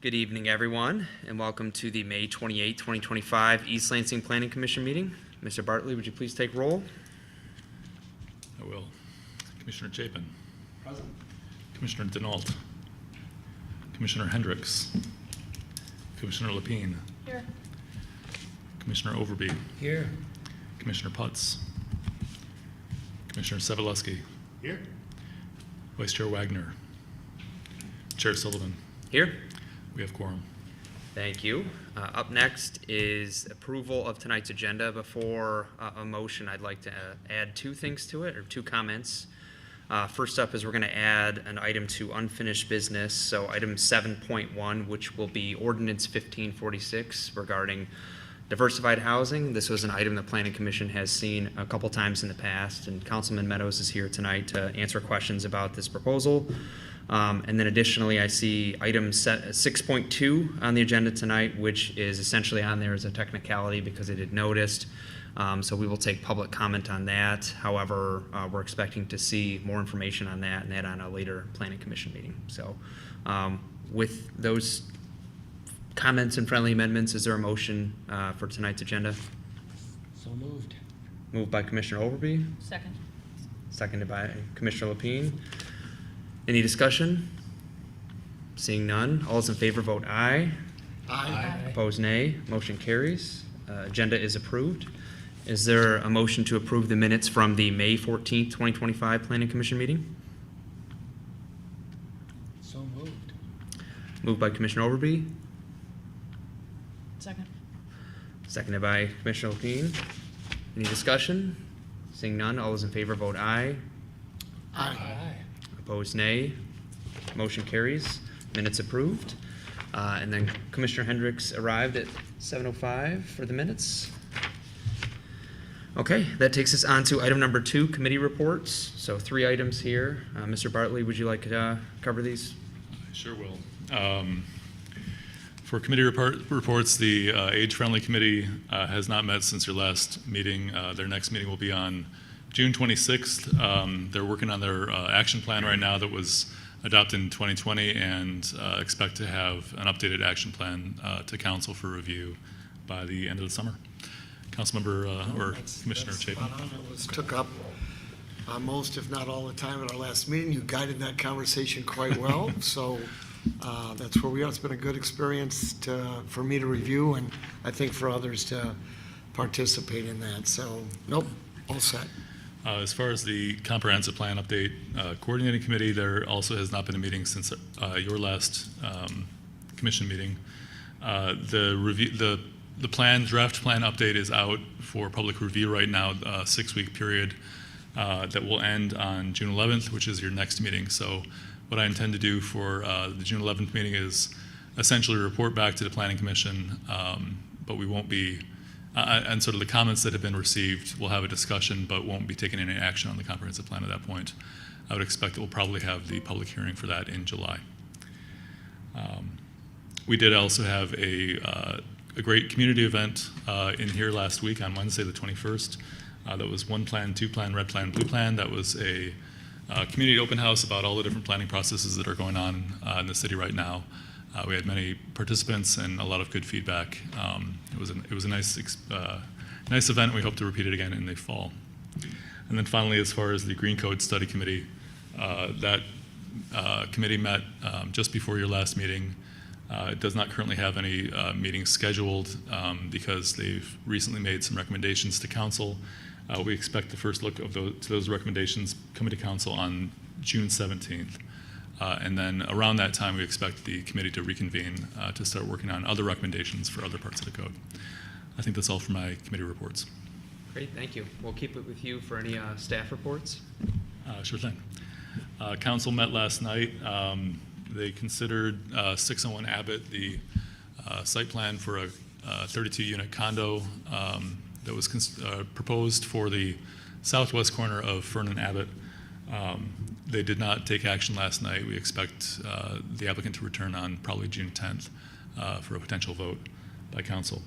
Good evening, everyone, and welcome to the May 28, 2025 East Lansing Planning Commission meeting. Mr. Bartley, would you please take roll? I will. Commissioner Chapin. Present. Commissioner Denault. Commissioner Hendricks. Commissioner Lapine. Here. Commissioner Overbey. Here. Commissioner Putz. Commissioner Sevaleski. Here. Vice Chair Wagner. Chair Sullivan. Here. We have quorum. Thank you. Up next is approval of tonight's agenda. Before a motion, I'd like to add two things to it, or two comments. First up is we're going to add an item to unfinished business. So item 7.1, which will be Ordinance 1546 regarding diversified housing. This was an item the Planning Commission has seen a couple times in the past, and Councilman Meadows is here tonight to answer questions about this proposal. And then additionally, I see item 6.2 on the agenda tonight, which is essentially on there as a technicality because it had noticed. So we will take public comment on that. However, we're expecting to see more information on that and that on a later Planning Commission meeting. So with those comments and friendly amendments, is there a motion for tonight's agenda? So moved. Moved by Commissioner Overbey. Second. Seconded by Commissioner Lapine. Any discussion? Seeing none, all those in favor vote aye. Aye. Opposed, nay. Motion carries. Agenda is approved. Is there a motion to approve the minutes from the May 14th, 2025 Planning Commission meeting? So moved. Moved by Commissioner Overbey. Second. Seconded by Commissioner Lapine. Any discussion? Seeing none, all those in favor vote aye. Aye. Opposed, nay. Motion carries. Minutes approved. And then Commissioner Hendricks arrived at 7:05 for the minutes. Okay, that takes us on to item number 2, committee reports. So 3 items here. Mr. Bartley, would you like to cover these? I sure will. For committee reports, the Age-Friendly Committee has not met since your last meeting. Their next meeting will be on June 26th. They're working on their action plan right now that was adopted in 2020 and expect to have an updated action plan to council for review by the end of the summer. Councilmember or Commissioner Chapin. It was took up most, if not all, the time at our last meeting. You guided that conversation quite well. So that's where we are. It's been a good experience for me to review, and I think for others to participate in that. So, nope, all set. As far as the comprehensive plan update coordinating committee, there also has not been a meeting since your last commission meeting. The draft plan update is out for public review right now, a 6-week period that will end on June 11th, which is your next meeting. So what I intend to do for the June 11th meeting is essentially report back to the Planning Commission, but we won't be, and sort of the comments that have been received, we'll have a discussion, but won't be taking any action on the comprehensive plan at that point. I would expect that we'll probably have the public hearing for that in July. We did also have a great community event in here last week on Wednesday the 21st. That was One Plan, Two Plan, Red Plan, Blue Plan. That was a community open house about all the different planning processes that are going on in the city right now. We had many participants and a lot of good feedback. It was a nice event. We hope to repeat it again in the fall. And then finally, as far as the Green Code Study Committee, that committee met just before your last meeting. It does not currently have any meetings scheduled because they've recently made some recommendations to council. We expect the first look of those recommendations coming to council on June 17th. And then around that time, we expect the committee to reconvene to start working on other recommendations for other parts of the code. I think that's all for my committee reports. Great, thank you. We'll keep it with you for any staff reports. Sure thing. Council met last night. They considered 601 Abbott, the site plan for a 32-unit condo that was proposed for the southwest corner of Fern and Abbott. They did not take action last night. We expect the applicant to return on probably June 10th for a potential vote by council.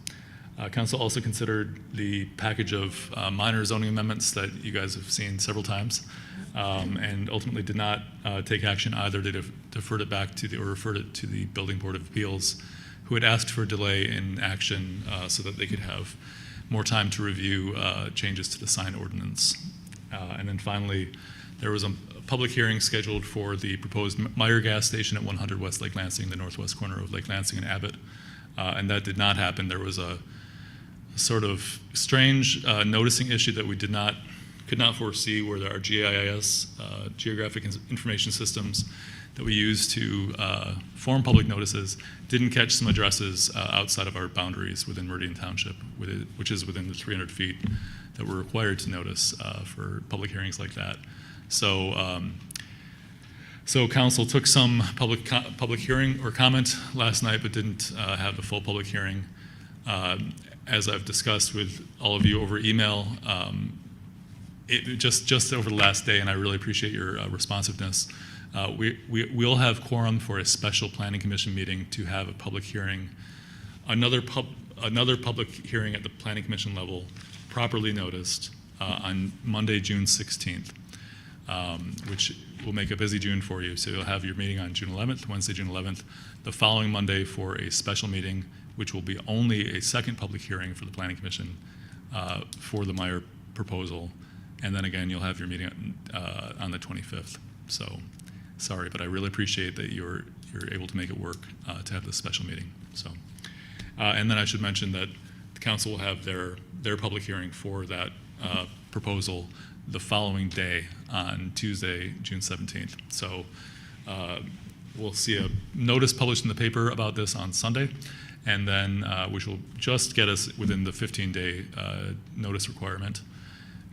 Council also considered the package of minor zoning amendments that you guys have seen several times, and ultimately did not take action either. They deferred it back to or referred it to the Building Board of Appeals, who had asked for a delay in action so that they could have more time to review changes to the sign ordinance. And then finally, there was a public hearing scheduled for the proposed Meyer gas station at 100 West Lake Lansing, the northwest corner of Lake Lansing and Abbott, and that did not happen. There was a sort of strange noticing issue that we could not foresee, where our GIS, Geographic Information Systems, that we use to form public notices didn't catch some addresses outside of our boundaries within Meridian Township, which is within the 300 feet that we're required to notice for public hearings like that. So, so council took some public hearing or comment last night, but didn't have the full public hearing. As I've discussed with all of you over email, just over the last day, and I really appreciate your responsiveness. We'll have quorum for a special planning commission meeting to have a public hearing, another public hearing at the planning commission level, properly noticed on Monday, June 16th, which will make a busy June for you. So you'll have your meeting on June 11th, Wednesday, June 11th, the following Monday for a special meeting, which will be only a second public hearing for the planning commission for the Meyer proposal. And then again, you'll have your meeting on the 25th. So sorry, but I really appreciate that you're able to make it work to have this special meeting. So, and then I should mention that the council will have their public hearing for that proposal the following day on Tuesday, June 17th. So we'll see a notice published in the paper about this on Sunday, and then which will just get us within the 15-day notice requirement,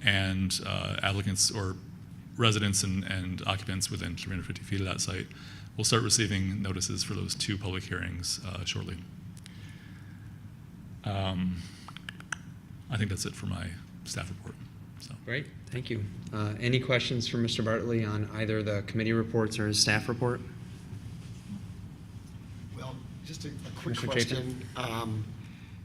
and applicants or residents and occupants within 350 feet of that site will start receiving notices for those two public hearings shortly. I think that's it for my staff report. So. Great, thank you. Any questions for Mr. Bartley on either the committee reports or his staff report? Well, just a quick Commissioner question.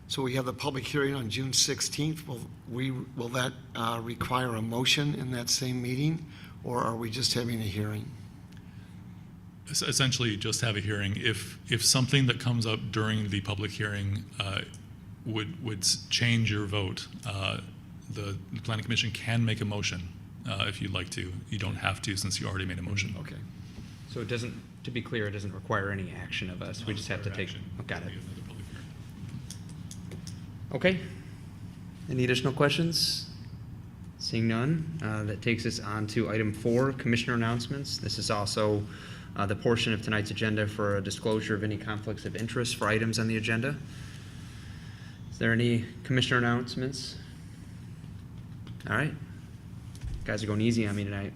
So we have the public hearing on June 16th. Will that require a motion in that same meeting, or are we just having a hearing? Essentially, just have a hearing. If something that comes up during the public hearing would change your vote, the Planning Commission can make a motion if you'd like to. You don't have to, since you already made a motion. Okay. So it doesn't, to be clear, it doesn't require any action of us. We just have to take, oh, got it. Okay. Any additional questions? Seeing none, that takes us on to item 4, commissioner announcements. This is also the portion of tonight's agenda for a disclosure of any conflicts of interest for items on the agenda. Is there any commissioner announcements? All right. Guys are going easy on me tonight.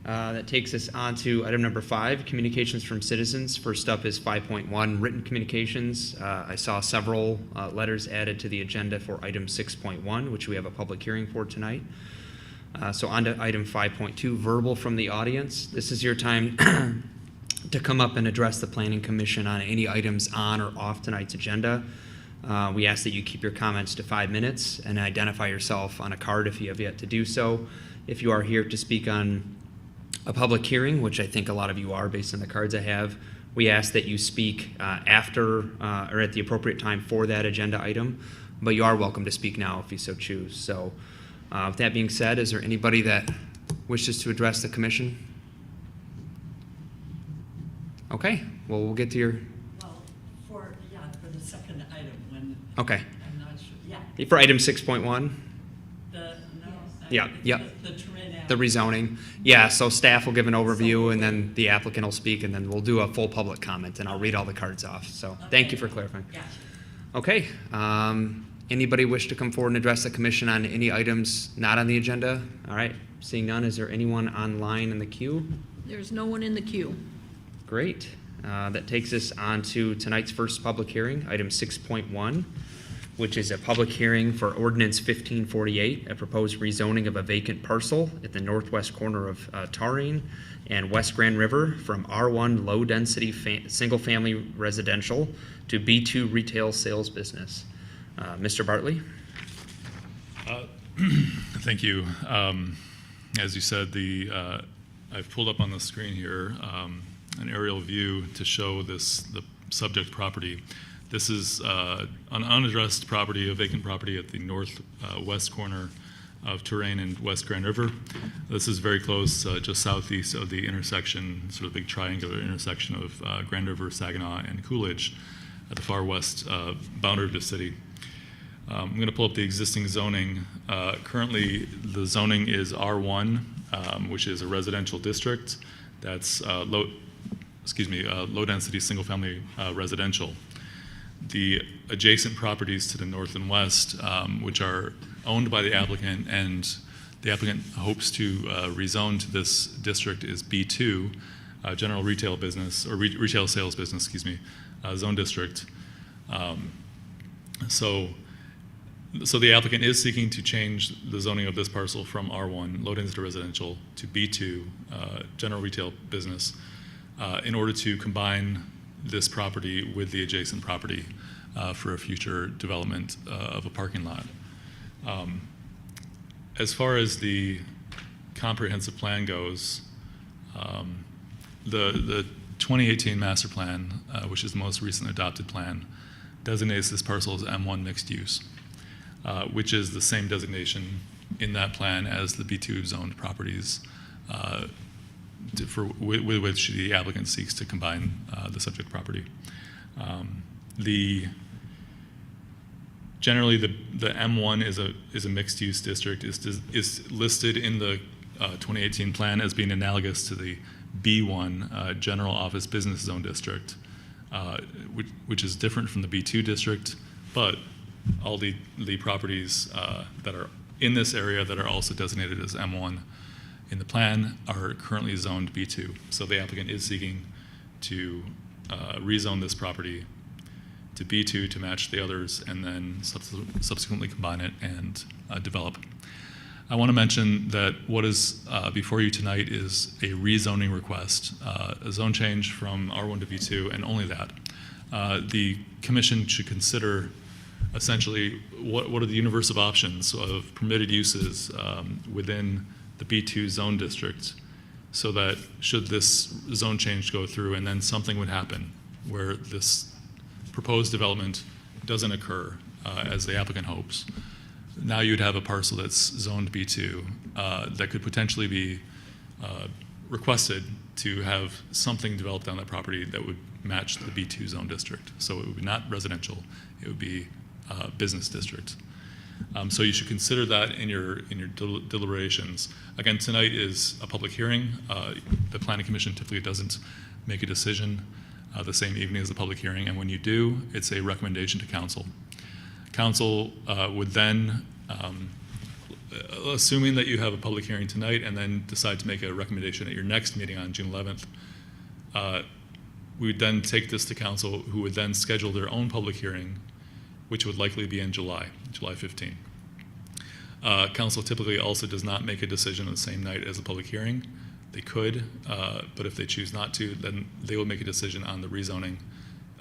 That takes us on to item number 5, communications from citizens. First up is 5.1, written communications. I saw several letters added to the agenda for item 6.1, which we have a public hearing for tonight. So on to item 5.2, verbal from the audience. This is your time to come up and address the Planning Commission on any items on or off tonight's agenda. We ask that you keep your comments to 5 minutes and identify yourself on a card if you have yet to do so. If you are here to speak on a public hearing, which I think a lot of you are based on the cards I have, we ask that you speak after or at the appropriate time for that agenda item, but you are welcome to speak now if you so choose. So with that being said, is there anybody that wishes to address the commission? Okay, well, we'll get to your... Well, for the second item, when, Okay. I'm not sure, yeah. For item 6.1? Yeah, yeah. The Touraine The rezoning. Yeah, so staff will give an overview, and then the applicant will speak, and then we'll do a full public comment, and I'll read all the cards off. So thank you for clarifying. Gotcha. Okay. Anybody wish to come forward and address the commission on any items not on the agenda? All right. Seeing none, is there anyone online in the queue? There's no one in the queue. Great. That takes us on to tonight's first public hearing, item 6.1, which is a public hearing for Ordinance 1548, a proposed rezoning of a vacant parcel at the northwest corner of Touraine and West Grand River from R1 low-density single-family residential to B2 retail sales business. Mr. Bartley? Thank you. As you said, I've pulled up on the screen here an aerial view to show the subject property. This is an unaddressed property, a vacant property at the northwest corner of Touraine and West Grand River. This is very close, just southeast of the intersection, sort of big triangular intersection of Grand River, Saginaw, and Coolidge at the far west boundary of the city. I'm going to pull up the existing zoning. Currently, the zoning is R1, which is a residential district. That's low-density single-family residential. The adjacent properties to the north and west, which are owned by the applicant, and the applicant hopes to rezone to this district, is B2, general retail business, or retail sales business, zone district. So the applicant is seeking to change the zoning of this parcel from R1, low-density residential, to B2, general retail business, in order to combine this property with the adjacent property for a future development of a parking lot. As far as the comprehensive plan goes, the 2018 master plan, which is the most recent adopted plan, designates this parcel as M1 mixed use, which is the same designation in that plan as the B2 zoned properties with which the applicant seeks to combine the subject property. Generally, the M1 is a mixed-use district. Is listed in the 2018 plan as being analogous to the B1 general office business zone district, which is different from the B2 district, but all the properties that are in this area that are also designated as M1 in the plan are currently zoned B2. So the applicant is seeking to rezone this property to B2 to match the others, and then subsequently combine it and develop. I want to mention that what is before you tonight is a rezoning request, a zone change from R1 to B2, and only that. The commission should consider essentially what are the universe of options of permitted uses within the B2 zone district, so that should this zone change go through and then something would happen where this proposed development doesn't occur as the applicant hopes, now you'd have a parcel that's zoned B2 that could potentially be requested to have something developed on that property that would match the B2 zone district. So it would be not residential, it would be business district. So you should consider that in your deliberations. Again, tonight is a public hearing. The Planning Commission typically doesn't make a decision the same evening as the public hearing, and when you do, it's a recommendation to council. Council would then, assuming that you have a public hearing tonight and then decide to make a recommendation at your next meeting on June 11th, we would then take this to council, who would then schedule their own public hearing, which would likely be in July 15. Council typically also does not make a decision on the same night as the public hearing. They could, but if they choose not to, then they will make a decision on the rezoning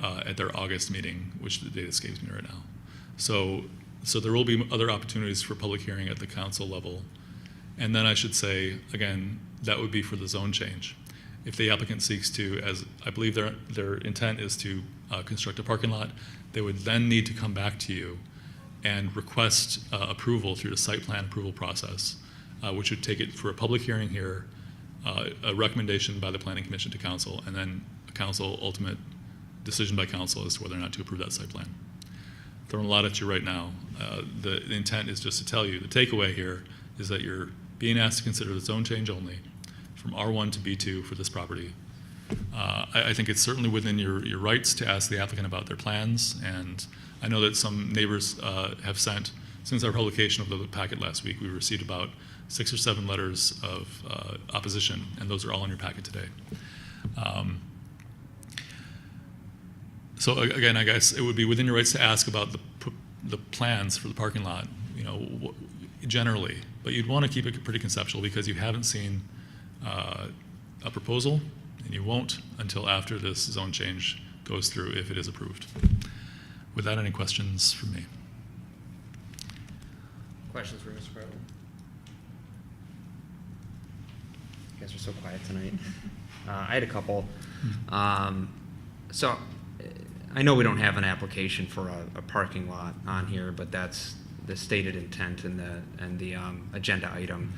at their August meeting, which the date escapes me right now. So there will be other opportunities for public hearing at the council level. And then I should say, again, that would be for the zone change. If the applicant seeks to, as I believe their intent is to construct a parking lot, they would then need to come back to you and request approval through the site plan approval process, which would take it for a public hearing here, a recommendation by the Planning Commission to council, and then a council ultimate decision by council as to whether or not to approve that site plan. Throwing a lot at you right now. The intent is just to tell you, the takeaway here is that you're being asked to consider the zone change only from R1 to B2 for this property. I think it's certainly within your rights to ask the applicant about their plans, and I know that some neighbors have sent, since our publication of the packet last week, we received about 6 or 7 letters of opposition, and those are all in your packet today. So again, I guess it would be within your rights to ask about the plans for the parking lot, generally, but you'd want to keep it pretty conceptual because you haven't seen a proposal, and you won't until after this zone change goes through, if it is approved. With that, any questions from me? Questions for Mr. Bartley? You guys are so quiet tonight. I had a couple. So I know we don't have an application for a parking lot on here, but that's the stated intent in the agenda item.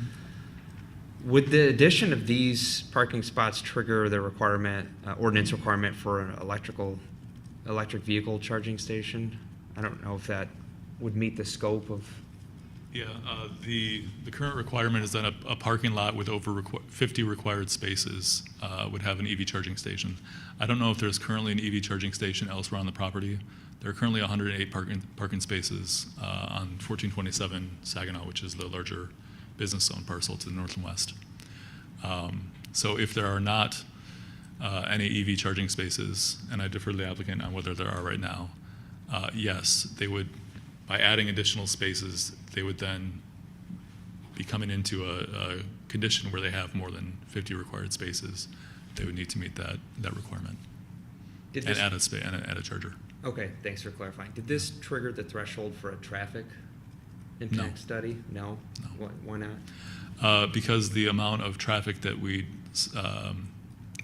Would the addition of these parking spots trigger the requirement, ordinance requirement for an electric vehicle charging station? I don't know if that would meet the scope of. Yeah, the current requirement is that a parking lot with over 50 required spaces would have an EV charging station. I don't know if there's currently an EV charging station elsewhere on the property. There are currently 108 parking spaces on 1427 Saginaw, which is the larger business zone parcel to the north and west. So if there are not any EV charging spaces, and I defer to the applicant on whether there are right now, yes, they would, by adding additional spaces, they would then be coming into a condition where they have more than 50 required spaces. They would need to meet that requirement Did and this, add a charger. okay, thanks for clarifying. Did this trigger the threshold for a traffic impact No. study? No? No. Why not? Because the amount of traffic that we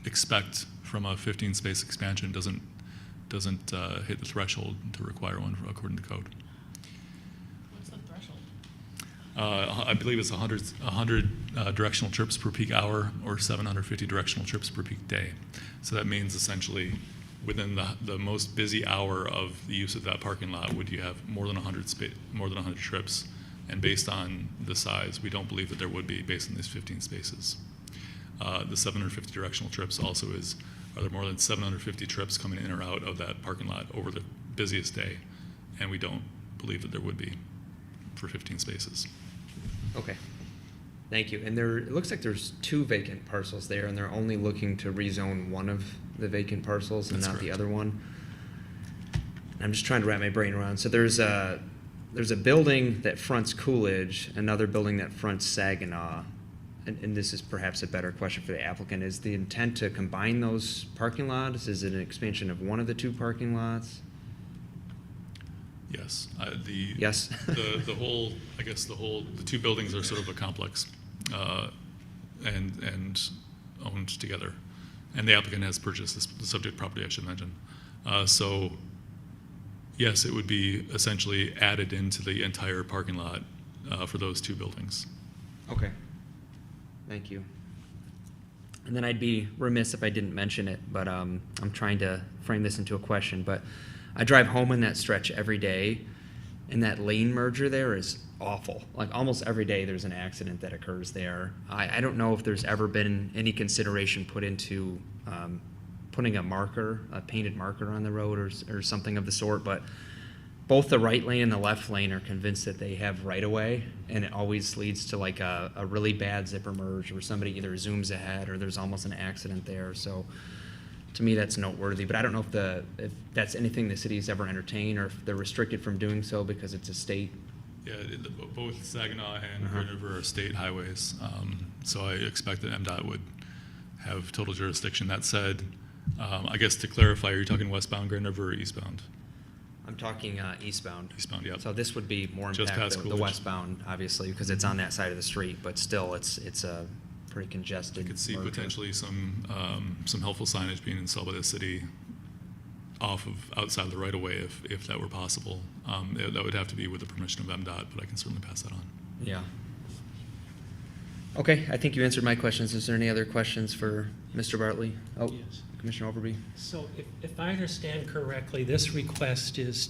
expect from a 15-space expansion doesn't hit the threshold to require one according to code. What's the threshold? I believe it's 100 directional trips per peak hour or 750 directional trips per peak day. So that means essentially within the most busy hour of the use of that parking lot would you have more than 100 trips. And based on the size, we don't believe that there would be based on these 15 spaces. The 750 directional trips also are there more than 750 trips coming in or out of that parking lot over the busiest day? And we don't believe that there would be for 15 spaces. Okay. Thank you. And it looks like there's 2 vacant parcels there, and they're only looking to rezone one of the vacant parcels and That's not the correct. other one. I'm just trying to wrap my brain around. So there's a building that fronts Coolidge, another building that fronts Saginaw, and this is perhaps a better question for the applicant. Is the intent to combine those parking lots? Is it an expansion of one of the 2 parking lots? Yes. Yes. The 2 buildings are sort of a complex and owned together. And the applicant has purchased the subject property, I should mention. So yes, it would be essentially added into the entire parking lot for those 2 buildings. Okay. Thank you. And then I'd be remiss if I didn't mention it, but I'm trying to frame this into a question. But I drive home in that stretch every day, and that lane merger there is awful. Like almost every day there's an accident that occurs there. I don't know if there's ever been any consideration put into putting a painted marker on the road or something of the sort, but both the right lane and the left lane are convinced that they have right of way, and it always leads to like a really bad zipper merge where somebody either zooms ahead or there's almost an accident there. So to me, that's noteworthy, but I don't know if that's anything the city's ever entertained or if they're restricted from doing so because it's a state. Yeah, both Saginaw and Grand River are state highways, so I expect that MDOT would have total jurisdiction. That said, I guess to clarify, are you talking westbound Grand River or eastbound? I'm talking eastbound. Eastbound, yeah. So this would be more Just impact past the Coolidge. westbound, obviously, because it's on that side of the street, but still, it's a pretty congested. I could see merger. potentially some helpful signage being installed by the city outside the right of way if that were possible. That would have to be with the permission of MDOT, but I can certainly pass that on. Yeah. Okay, I think you answered my questions. Is there any other questions for Mr. Bartley? Oh, Yes. Commissioner Overbey? So if I understand correctly, this request is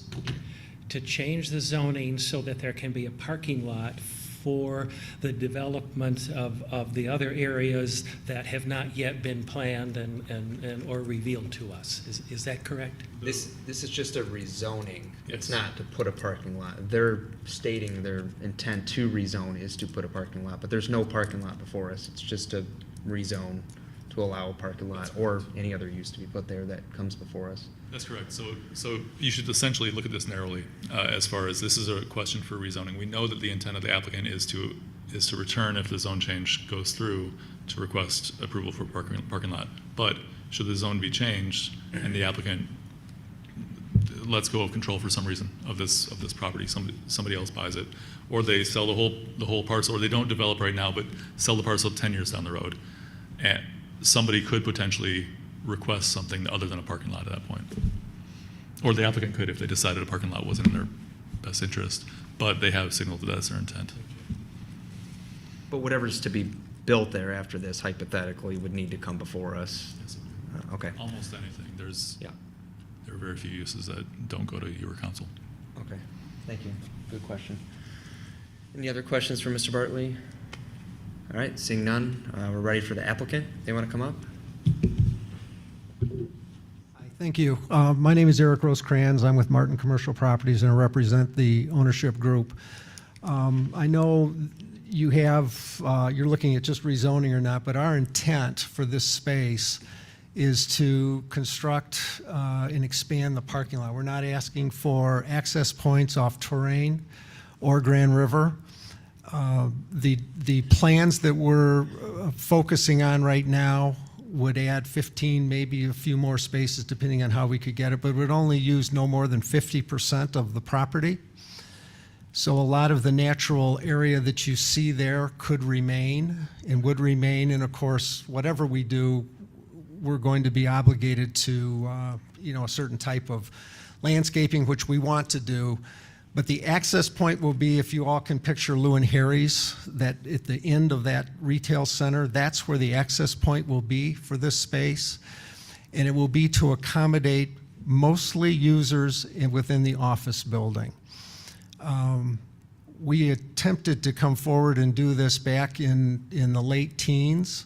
to change the zoning so that there can be a parking lot for the development of the other areas that have not yet been planned and or revealed to us. Is that correct? This is just a rezoning. It's Yes. not to put a parking lot. They're stating their intent to rezone is to put a parking lot, but there's no parking lot before us. It's just a rezone to allow a parking lot or any other use to be put there that comes before us. That's correct. So you should essentially look at this narrowly as far as this is a question for rezoning. We know that the intent of the applicant is to return if the zone change goes through to request approval for parking lot. But should the zone be changed and the applicant lets go of control for some reason of this property. Somebody else buys it, or they sell the whole parcel, or they don't develop right now, but sell the parcel 10 years down the road. And somebody could potentially request something other than a parking lot at that point. Or the applicant could if they decided a parking lot wasn't in their best interest, but they have signaled that that's their intent. But whatever's to be built there after this hypothetically would need to come before us. Okay, Almost anything. yeah, There are very few uses that don't go to your council. okay, thank you, good question. Any other questions for Mr. Bartley? All right, seeing none, we're ready for the applicant. They want to come up? Hi, thank you. My name is Eric Rosecrans. I'm with Martin Commercial Properties and I represent the ownership group. I know you have, you're looking at just rezoning or not, but our intent for this space is to construct and expand the parking lot. We're not asking for access points off Touraine or Grand River. The plans that we're focusing on right now would add 15, maybe a few more spaces depending on how we could get it, but would only use no more than 50% of the property. So a lot of the natural area that you see there could remain and would remain, and of course, whatever we do, we're going to be obligated to, a certain type of landscaping, which we want to do. But the access point will be, if you all can picture Lou and Harry's, that at the end of that retail center, that's where the access point will be for this space. And it will be to accommodate mostly users within the office building. We attempted to come forward and do this back in the late teens.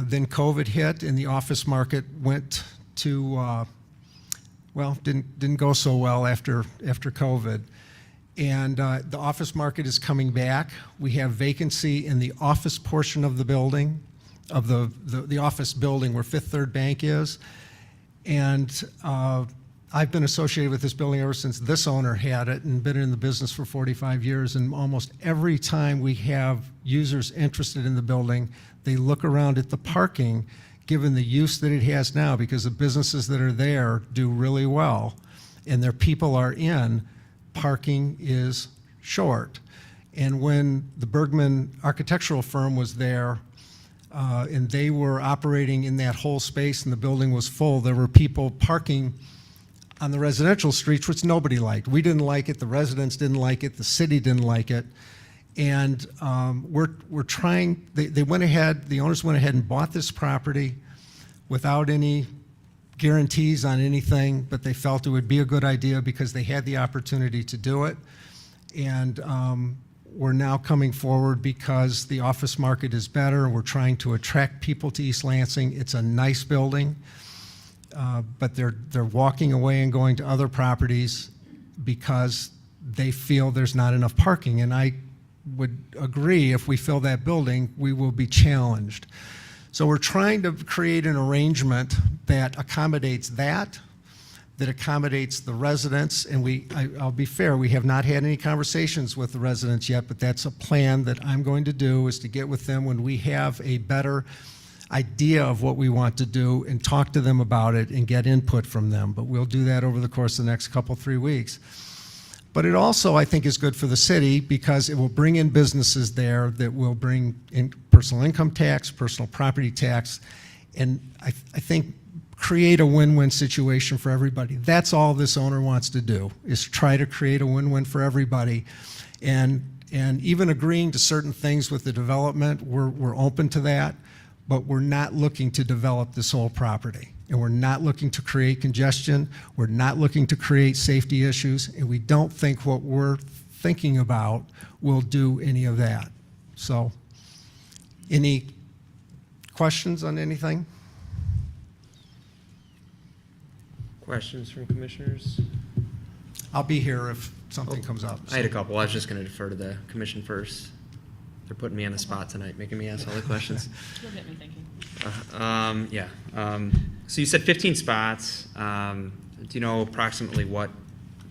Then COVID hit and the office market went to, didn't go so well after COVID. And the office market is coming back. We have vacancy in the office portion of the building, of the office building where Fifth Third Bank is. And I've been associated with this building ever since this owner had it and been in the business for 45 years. And almost every time we have users interested in the building, they look around at the parking, given the use that it has now, because the businesses that are there do really well and their people are in, parking is short. And when the Bergman architectural firm was there, and they were operating in that whole space and the building was full, there were people parking on the residential streets, which nobody liked. We didn't like it, the residents didn't like it, the city didn't like it. And we're trying, they went ahead, the owners went ahead and bought this property without any guarantees on anything, but they felt it would be a good idea because they had the opportunity to do it. And we're now coming forward because the office market is better and we're trying to attract people to East Lansing. It's a nice building, but they're walking away and going to other properties because they feel there's not enough parking. And I would agree, if we fill that building, we will be challenged. So we're trying to create an arrangement that accommodates that accommodates the residents. And I'll be fair, we have not had any conversations with the residents yet, but that's a plan that I'm going to do, is to get with them when we have a better idea of what we want to do and talk to them about it and get input from them. But we'll do that over the course of the next couple, 3 weeks. But it also, I think, is good for the city because it will bring in businesses there that will bring in personal income tax, personal property tax, and I think create a win-win situation for everybody. That's all this owner wants to do, is try to create a win-win for everybody. And even agreeing to certain things with the development, we're open to that, but we're not looking to develop this whole property. And we're not looking to create congestion. We're not looking to create safety issues. And we don't think what we're thinking about will do any of that. So, any questions on anything? Questions from commissioners? I'll be here if something comes up. I had a couple. I was just going to defer to the commission first. They're putting me on the spot tonight, making me ask all the questions. You'll get me thinking. So you said 15 spots. Do you know approximately what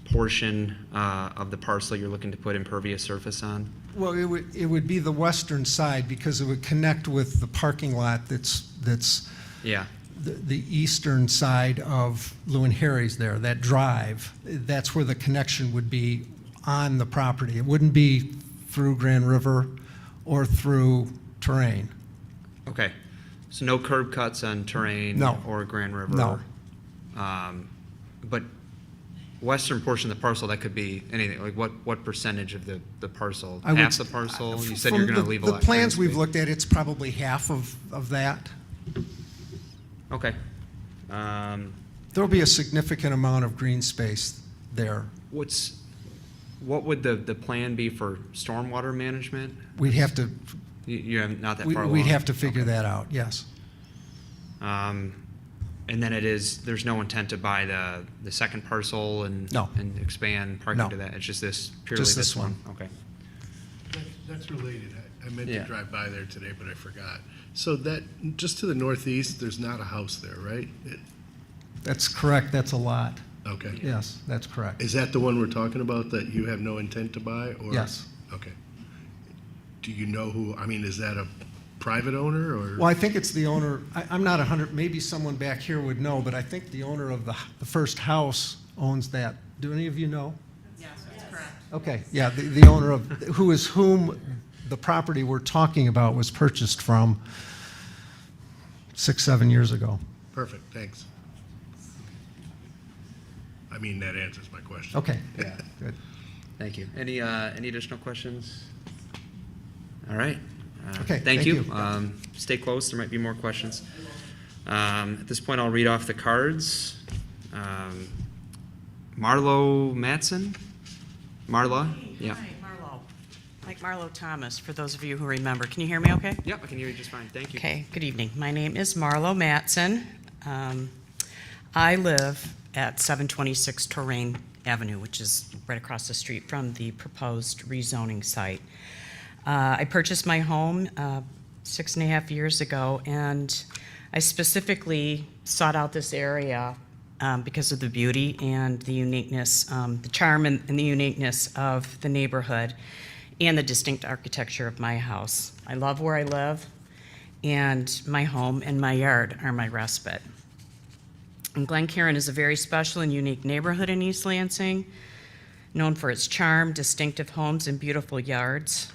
portion of the parcel you're looking to put impervious surface on? Well, it would be the western side because it would connect with the parking lot that's Yeah. the eastern side of Lou and Harry's there, that drive, that's where the connection would be on the property. It wouldn't be through Grand River or through Touraine. Okay, so no curb cuts on Touraine No. or Grand River? No. But western portion of the parcel, that could be anything, like what percentage of the parcel? I would Half s- the parcel? You said From you're gonna leave a lot. The plans we've looked at, it's probably half of that. Okay. There'll be a significant amount of green space there. What would the plan be for stormwater management? We'd have to, You're not that far along? we'd have to figure that out, yes. And then there's no intent to buy the second parcel and No. and expand parking No. to that? It's just purely Just this this one? one. Okay. That's related. I meant Yeah. to drive by there today, but I forgot. So that, just to the northeast, there's not a house there, right? That's correct, that's a lot. Okay. Yes, that's correct. Is that the one we're talking about that you have no intent to buy, or? Yes. Okay. Do you know who, I mean, is that a private owner, or? Well, I think it's the owner, I'm not 100, maybe someone back here would know, but I think the owner of the first house owns that. Do any of you know? Yes, that's correct. Okay, yeah, the owner of, whom the property we're talking about was purchased from 6, 7 years ago. Perfect, thanks. I mean, that answers my question. Okay, Yeah. good. Thank you. Any additional questions? All right. Okay, Thank thank you. you. Stay close, there might be more questions. At this point, I'll read off the cards. Marlo Matson? Marla? Yeah. Hi, Marlo. Like Marlo Thomas, for those of you who remember. Can you hear me okay? Yep, I can hear you just fine. Thank you. Okay, good evening. My name is Marlo Matson. I live at 726 Touraine Avenue, which is right across the street from the proposed rezoning site. I purchased my home 6.5 years ago, and I specifically sought out this area because of the beauty and the uniqueness, the charm and the uniqueness of the neighborhood and the distinct architecture of my house. I love where I live, and my home and my yard are my respite. And Glencairn is a very special and unique neighborhood in East Lansing, known for its charm, distinctive homes, and beautiful yards.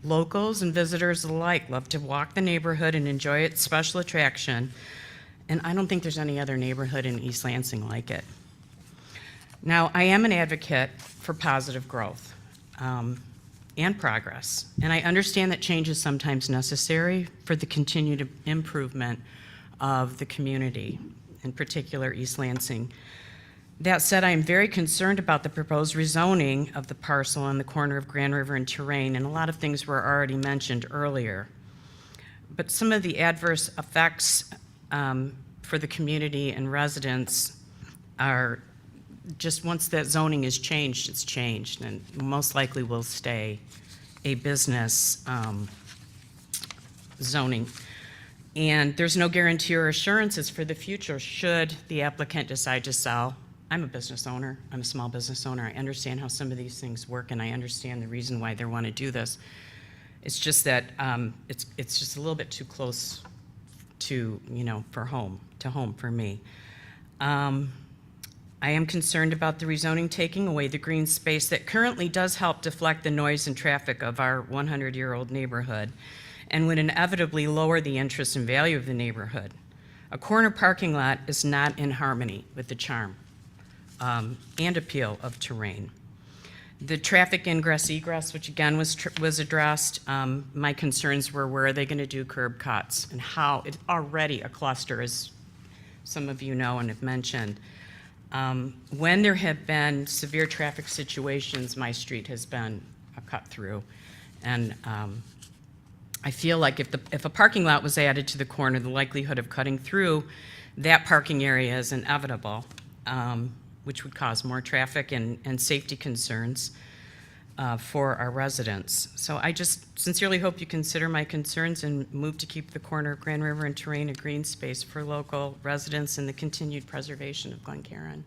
Locals and visitors alike love to walk the neighborhood and enjoy its special attraction, and I don't think there's any other neighborhood in East Lansing like it. Now, I am an advocate for positive growth and progress, and I understand that change is sometimes necessary for the continued improvement of the community, in particular East Lansing. That said, I am very concerned about the proposed rezoning of the parcel on the corner of Grand River and Touraine, and a lot of things were already mentioned earlier. But some of the adverse effects for the community and residents are just, once that zoning is changed, it's changed, and most likely will stay a business zoning. And there's no guarantee or assurances for the future should the applicant decide to sell. I'm a business owner. I'm a small business owner. I understand how some of these things work, and I understand the reason why they want to do this. It's just that it's just a little bit too close to, for home for me. I am concerned about the rezoning taking away the green space that currently does help deflect the noise and traffic of our 100-year-old neighborhood, and would inevitably lower the interest and value of the neighborhood. A corner parking lot is not in harmony with the charm and appeal of Touraine. The traffic ingress egress, which again was addressed, my concerns were, where are they going to do curb cuts, and how it's already a cluster, as some of you know and have mentioned. When there have been severe traffic situations, my street has been a cut through, and I feel like if a parking lot was added to the corner, the likelihood of cutting through that parking area is inevitable, which would cause more traffic and safety concerns for our residents. So I just sincerely hope you consider my concerns and move to keep the corner of Grand River and Touraine a green space for local residents and the continued preservation of Glencairn.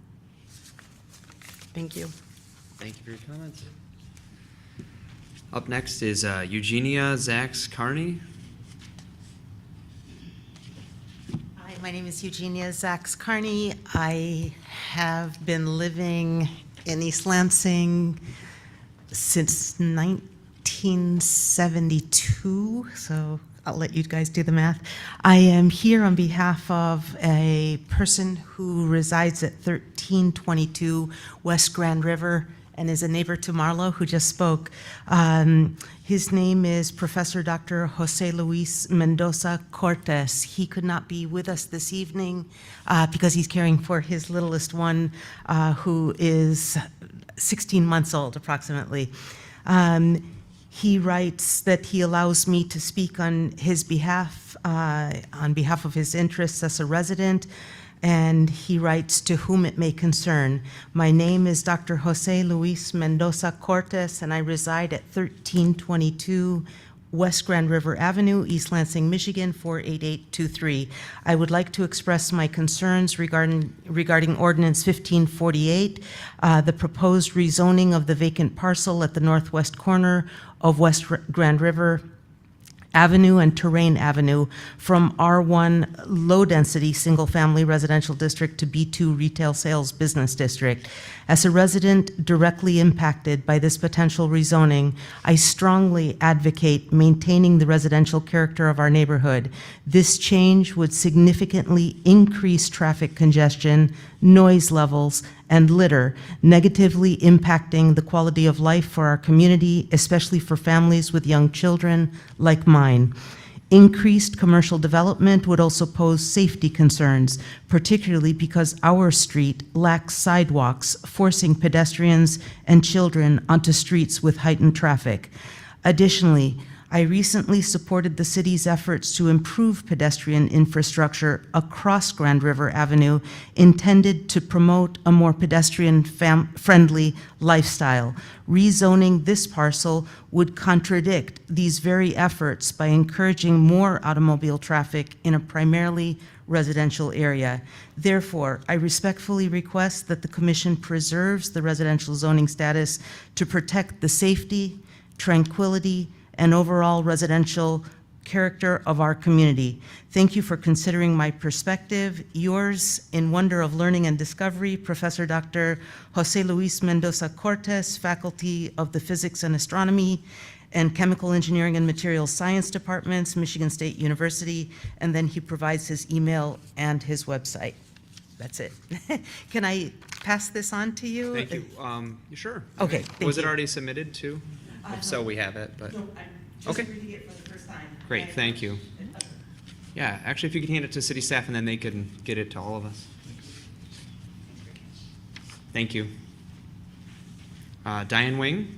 Thank you. Thank you for your comments. Up next is Eugenia Zax Carney. Hi, My name is Eugenia Zax-Carney. I have been living in East Lansing since 1972, so I'll let you guys do the math. I am here on behalf of a person who resides at 1322 West Grand River and is a neighbor to Marlo, who just spoke. His name is Professor Dr. Jose Luis Mendoza Cortes. He could not be with us this evening because he's caring for his littlest one, who is 16 months old, approximately. He writes that he allows me to speak on his behalf of his interests as a resident, and he writes, to whom it may concern. My name is Dr. Jose Luis Mendoza Cortes, and I reside at 1322 West Grand River Avenue, East Lansing, Michigan, 48823. I would like to express my concerns regarding Ordinance 1548, the proposed rezoning of the vacant parcel at the northwest corner of West Grand River Avenue and Touraine Avenue from R1 low-density single-family residential district to B2 retail sales business district. As a resident directly impacted by this potential rezoning, I strongly advocate maintaining the residential character of our neighborhood. This change would significantly increase traffic congestion, noise levels, and litter, negatively impacting the quality of life for our community, especially for families with young children like mine. Increased commercial development would also pose safety concerns, particularly because our street lacks sidewalks, forcing pedestrians and children onto streets with heightened traffic. Additionally, I recently supported the city's efforts to improve pedestrian infrastructure across Grand River Avenue, intended to promote a more pedestrian-friendly lifestyle. Rezoning this parcel would contradict these very efforts by encouraging more automobile traffic in a primarily residential area. Therefore, I respectfully request that the Commission preserves the residential zoning status to protect the safety, tranquility, and overall residential character of our community. Thank you for considering my perspective. Yours, in wonder of learning and discovery, Professor Dr. Jose Luis Mendoza Cortes, Faculty of the Physics and Astronomy and Chemical Engineering and Materials Science Departments, Michigan State University, and then he provides his email and his website. That's it. Can I pass this on to you? Thank you. Sure. Okay, thank Was it you. already submitted too? If so, we have it, but, No, I'm just Okay. reading it for the first time. great, thank you. Yeah, actually, if you could hand it to city staff and then they can get it to all of us. Thank you. Diane Wing?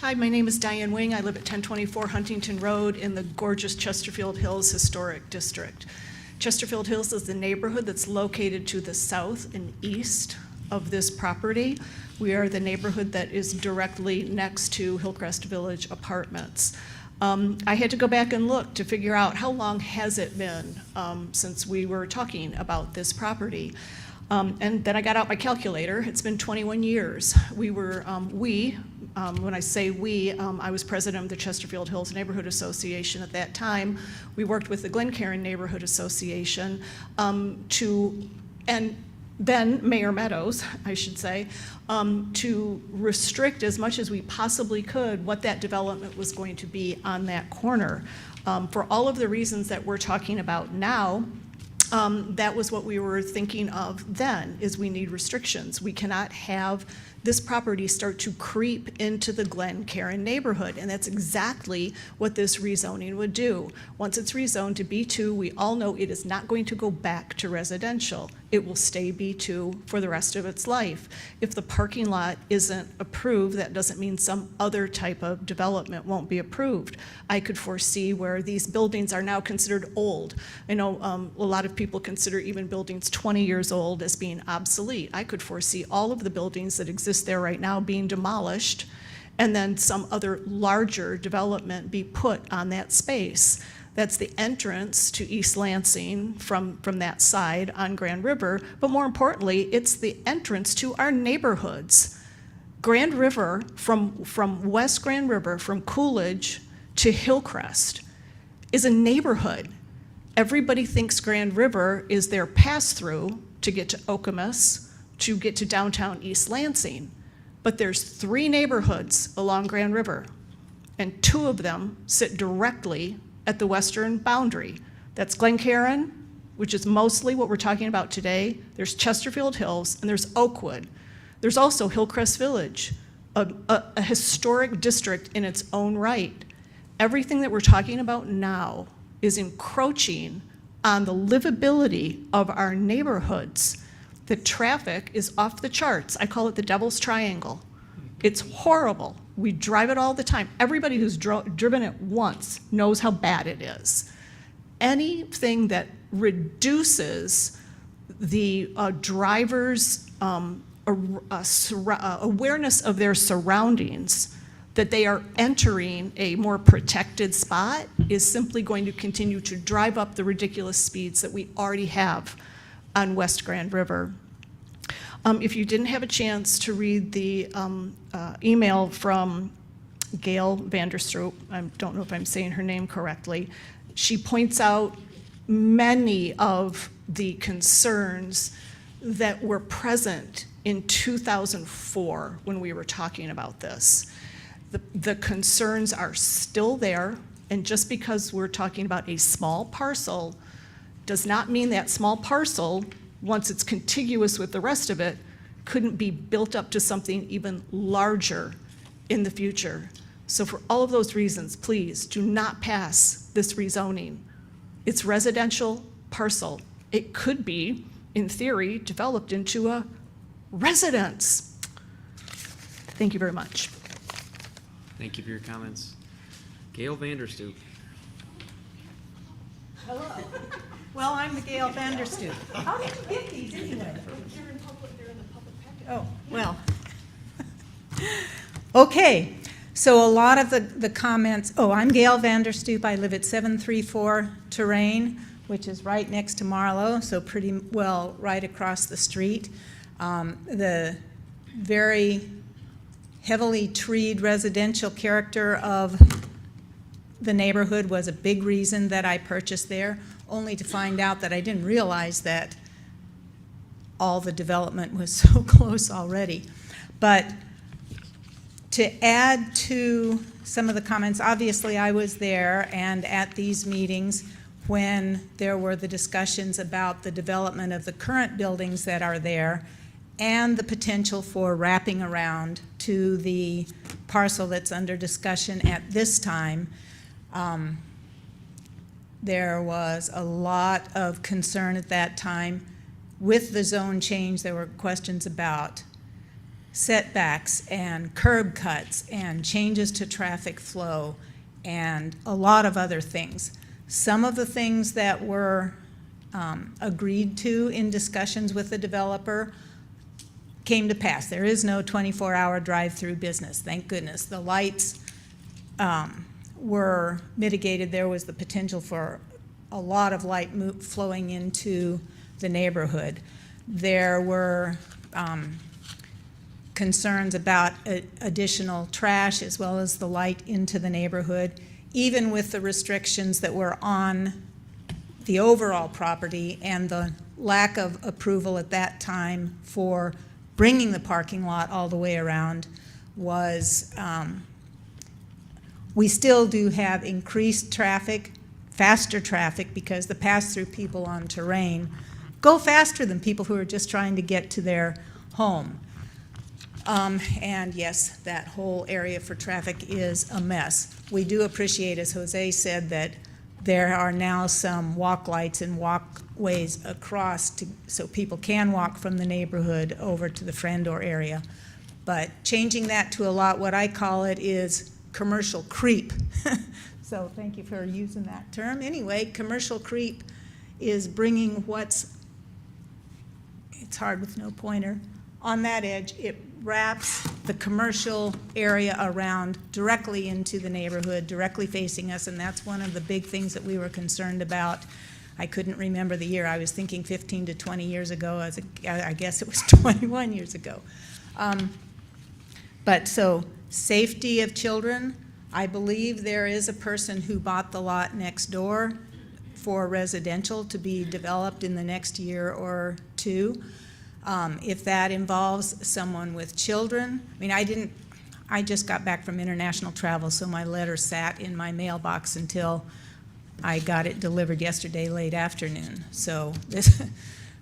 Hi, my name is Diane Wing. I live at 1024 Huntington Road in the gorgeous Chesterfield Hills Historic District. Chesterfield Hills is the neighborhood that's located to the south and east of this property. We are the neighborhood that is directly next to Hillcrest Village Apartments. I had to go back and look to figure out how long has it been since we were talking about this property. And then I got out my calculator. It's been 21 years. When I say we, I was president of the Chesterfield Hills Neighborhood Association at that time. We worked with the Glencairn Neighborhood Association and then Mayor Meadows, I should say, to restrict as much as we possibly could what that development was going to be on that corner. For all of the reasons that we're talking about now, that was what we were thinking of then, is we need restrictions. We cannot have this property start to creep into the Glencairn neighborhood, and that's exactly what this rezoning would do. Once it's rezoned to B2, we all know it is not going to go back to residential. It will stay B2 for the rest of its life. If the parking lot isn't approved, that doesn't mean some other type of development won't be approved. I could foresee where these buildings are now considered old. I know a lot of people consider even buildings 20 years old as being obsolete. I could foresee all of the buildings that exist there right now being demolished, and then some other larger development be put on that space. That's the entrance to East Lansing from that side on Grand River. But more importantly, it's the entrance to our neighborhoods. Grand River, from West Grand River, from Coolidge to Hillcrest, is a neighborhood. Everybody thinks Grand River is their pass-through to get to Okemos, to get to downtown East Lansing. But there's 3 neighborhoods along Grand River, and 2 of them sit directly at the western boundary. That's Glencairn, which is mostly what we're talking about today. There's Chesterfield Hills, and there's Oakwood. There's also Hillcrest Village, a historic district in its own right. Everything that we're talking about now is encroaching on the livability of our neighborhoods. The traffic is off the charts. I call it the Devil's Triangle. It's horrible. We drive it all the time. Everybody who's driven it once knows how bad it is. Anything that reduces the driver's awareness of their surroundings, that they are entering a more protected spot, is simply going to continue to drive up the ridiculous speeds that we already have on West Grand River. If you didn't have a chance to read the email from Gail Vanderstroop, I don't know if I'm saying her name correctly, she points out many of the concerns that were present in 2004 when we were talking about this. The concerns are still there, and just because we're talking about a small parcel does not mean that small parcel, once it's contiguous with the rest of it, couldn't be built up to something even larger in the future. So for all of those reasons, please do not pass this rezoning. It's residential parcel. It could be, in theory, developed into a residence. Thank you very much. Thank you for your comments. Gail Vanderstoop. Hello. Well, I'm the Gail Vanderstoop. How did you get these anyway? They're in the public packet. Oh, well. Okay, so a lot of the comments, I'm Gail Vanderstoop. I live at 734 Touraine, which is right next to Marlowe, so pretty well right across the street. The very heavily treed residential character of the neighborhood was a big reason that I purchased there, only to find out that I didn't realize that all the development was so close already. But to add to some of the comments, obviously I was there and at these meetings when there were the discussions about the development of the current buildings that are there and the potential for wrapping around to the parcel that's under discussion at this time. There was a lot of concern at that time. With the zone change, there were questions about setbacks and curb cuts and changes to traffic flow and a lot of other things. Some of the things that were agreed to in discussions with the developer came to pass. There is no 24-hour drive-through business, thank goodness. The lights were mitigated. There was the potential for a lot of light flowing into the neighborhood. There were concerns about additional trash as well as the light into the neighborhood, even with the restrictions that were on the overall property and the lack of approval at that time for bringing the parking lot all the way around was, we still do have increased traffic, faster traffic, because the pass-through people on Touraine go faster than people who are just trying to get to their home. And yes, that whole area for traffic is a mess. We do appreciate, as Jose said, that there are now some walk lights and walkways across so people can walk from the neighborhood over to the Frandor area. But changing that to a lot, what I call it is commercial creep. So thank you for using that term. Anyway, commercial creep is bringing it's hard with no pointer, on that edge, it wraps the commercial area around directly into the neighborhood, directly facing us, and that's one of the big things that we were concerned about. I couldn't remember the year. I was thinking 15 to 20 years ago. I guess it was 21 years ago. But so, safety of children, I believe there is a person who bought the lot next door for residential to be developed in the next year or two. If that involves someone with children, I mean, I just got back from international travel, so my letter sat in my mailbox until I got it delivered yesterday late afternoon. So this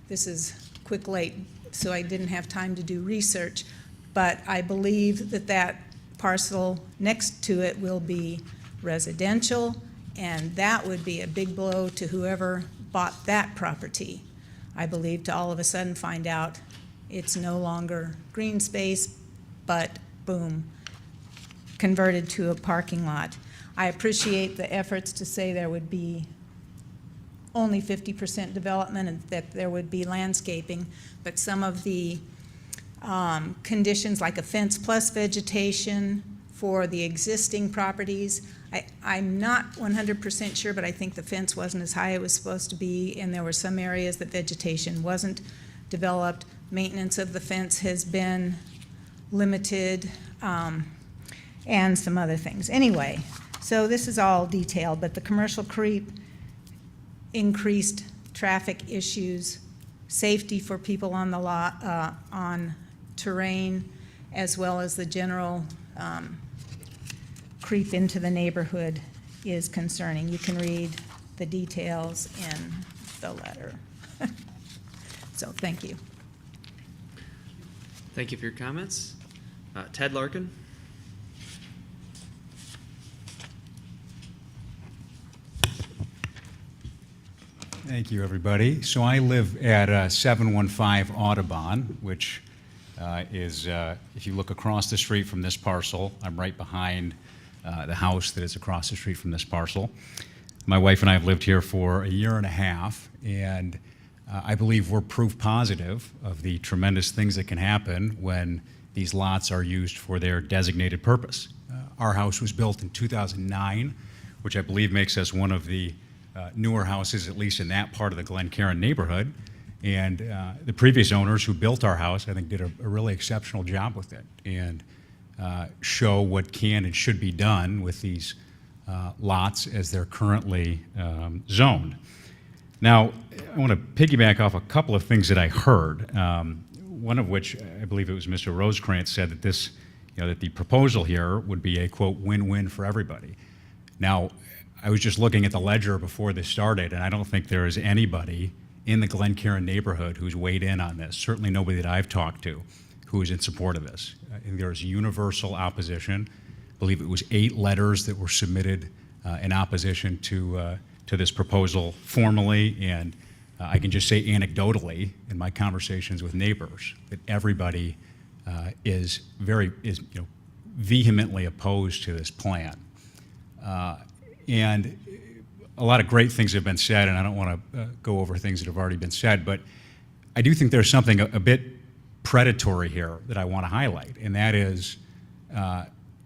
is quick late, so I didn't have time to do research. But I believe that that parcel next to it will be residential, and that would be a big blow to whoever bought that property. I believe to all of a sudden find out it's no longer green space, but boom, converted to a parking lot. I appreciate the efforts to say there would be only 50% development and that there would be landscaping, but some of the conditions like a fence plus vegetation for the existing properties, I'm not 100% sure, but I think the fence wasn't as high as it was supposed to be, and there were some areas that vegetation wasn't developed. Maintenance of the fence has been limited, and some other things. Anyway, so this is all detailed, but the commercial creep, increased traffic issues, safety for people on the lot, on Touraine, as well as the general creep into the neighborhood is concerning. You can read the details in the letter. So thank you. Thank you for your comments. Ted Larkin? Thank you, everybody. So I live at 715 Audubon, which is, if you look across the street from this parcel, I'm right behind the house that is across the street from this parcel. My wife and I have lived here for a year and a half, and I believe we're proof positive of the tremendous things that can happen when these lots are used for their designated purpose. Our house was built in 2009, which I believe makes us one of the newer houses, at least in that part of the Glen Caron neighborhood. And the previous owners who built our house, I think, did a really exceptional job with it and show what can and should be done with these lots as they're currently zoned. Now, I want to piggyback off a couple of things that I heard, one of which I believe it was Mr. Rosecrans said that this, that the proposal here would be a, quote, win-win for everybody. Now, I was just looking at the ledger before this started, and I don't think there is anybody in the Glen Caron neighborhood who's weighed in on this, certainly nobody that I've talked to who is in support of this. I think there is universal opposition. I believe it was 8 letters that were submitted in opposition to this proposal formally, and I can just say anecdotally in my conversations with neighbors that everybody is vehemently opposed to this plan. And a lot of great things have been said, and I don't want to go over things that have already been said, but I do think there's something a bit predatory here that I want to highlight, and that is,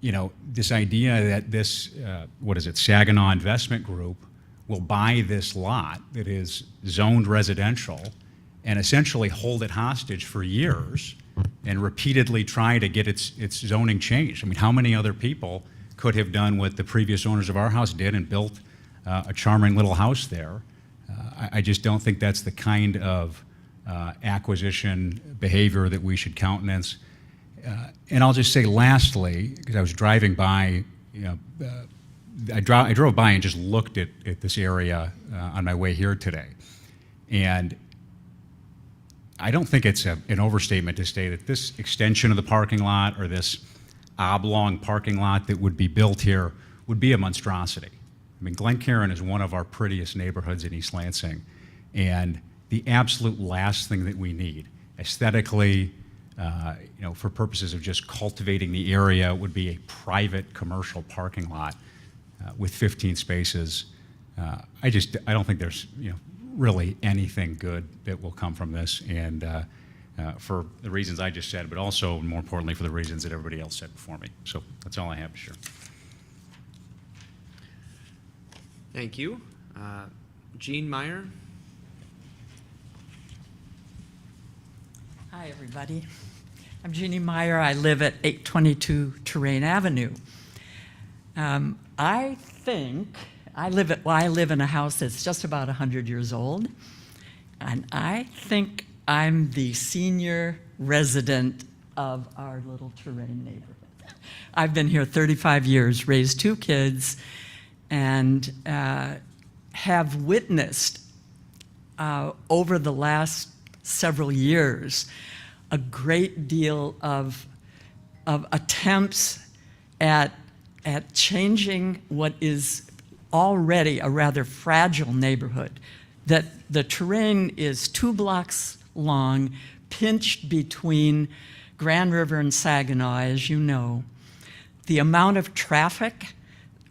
this idea that this, Saginaw Investment Group will buy this lot that is zoned residential and essentially hold it hostage for years and repeatedly try to get its zoning changed. I mean, how many other people could have done what the previous owners of our house did and built a charming little house there? I just don't think that's the kind of acquisition behavior that we should countenance. And I'll just say lastly, because I was driving by, I drove by and just looked at this area on my way here today. And I don't think it's an overstatement to say that this extension of the parking lot or this oblong parking lot that would be built here would be a monstrosity. I mean, Glen Caron is one of our prettiest neighborhoods in East Lansing, and the absolute last thing that we need, aesthetically, for purposes of just cultivating the area, would be a private commercial parking lot with 15 spaces. I don't think there's really anything good that will come from this, and for the reasons I just said, but also, more importantly, for the reasons that everybody else said before me. So that's all I have to share. Thank you. Jean Meyer? Hi, everybody. I'm Jeannie Meyer. I live at 822 Touraine Avenue. I think I live in a house that's just about 100 years old, and I think I'm the senior resident of our little Touraine neighborhood. I've been here 35 years, raised 2 kids, and have witnessed over the last several years a great deal of attempts at changing what is already a rather fragile neighborhood. That the Touraine is 2 blocks long, pinched between Grand River and Saginaw, as you know. The amount of traffic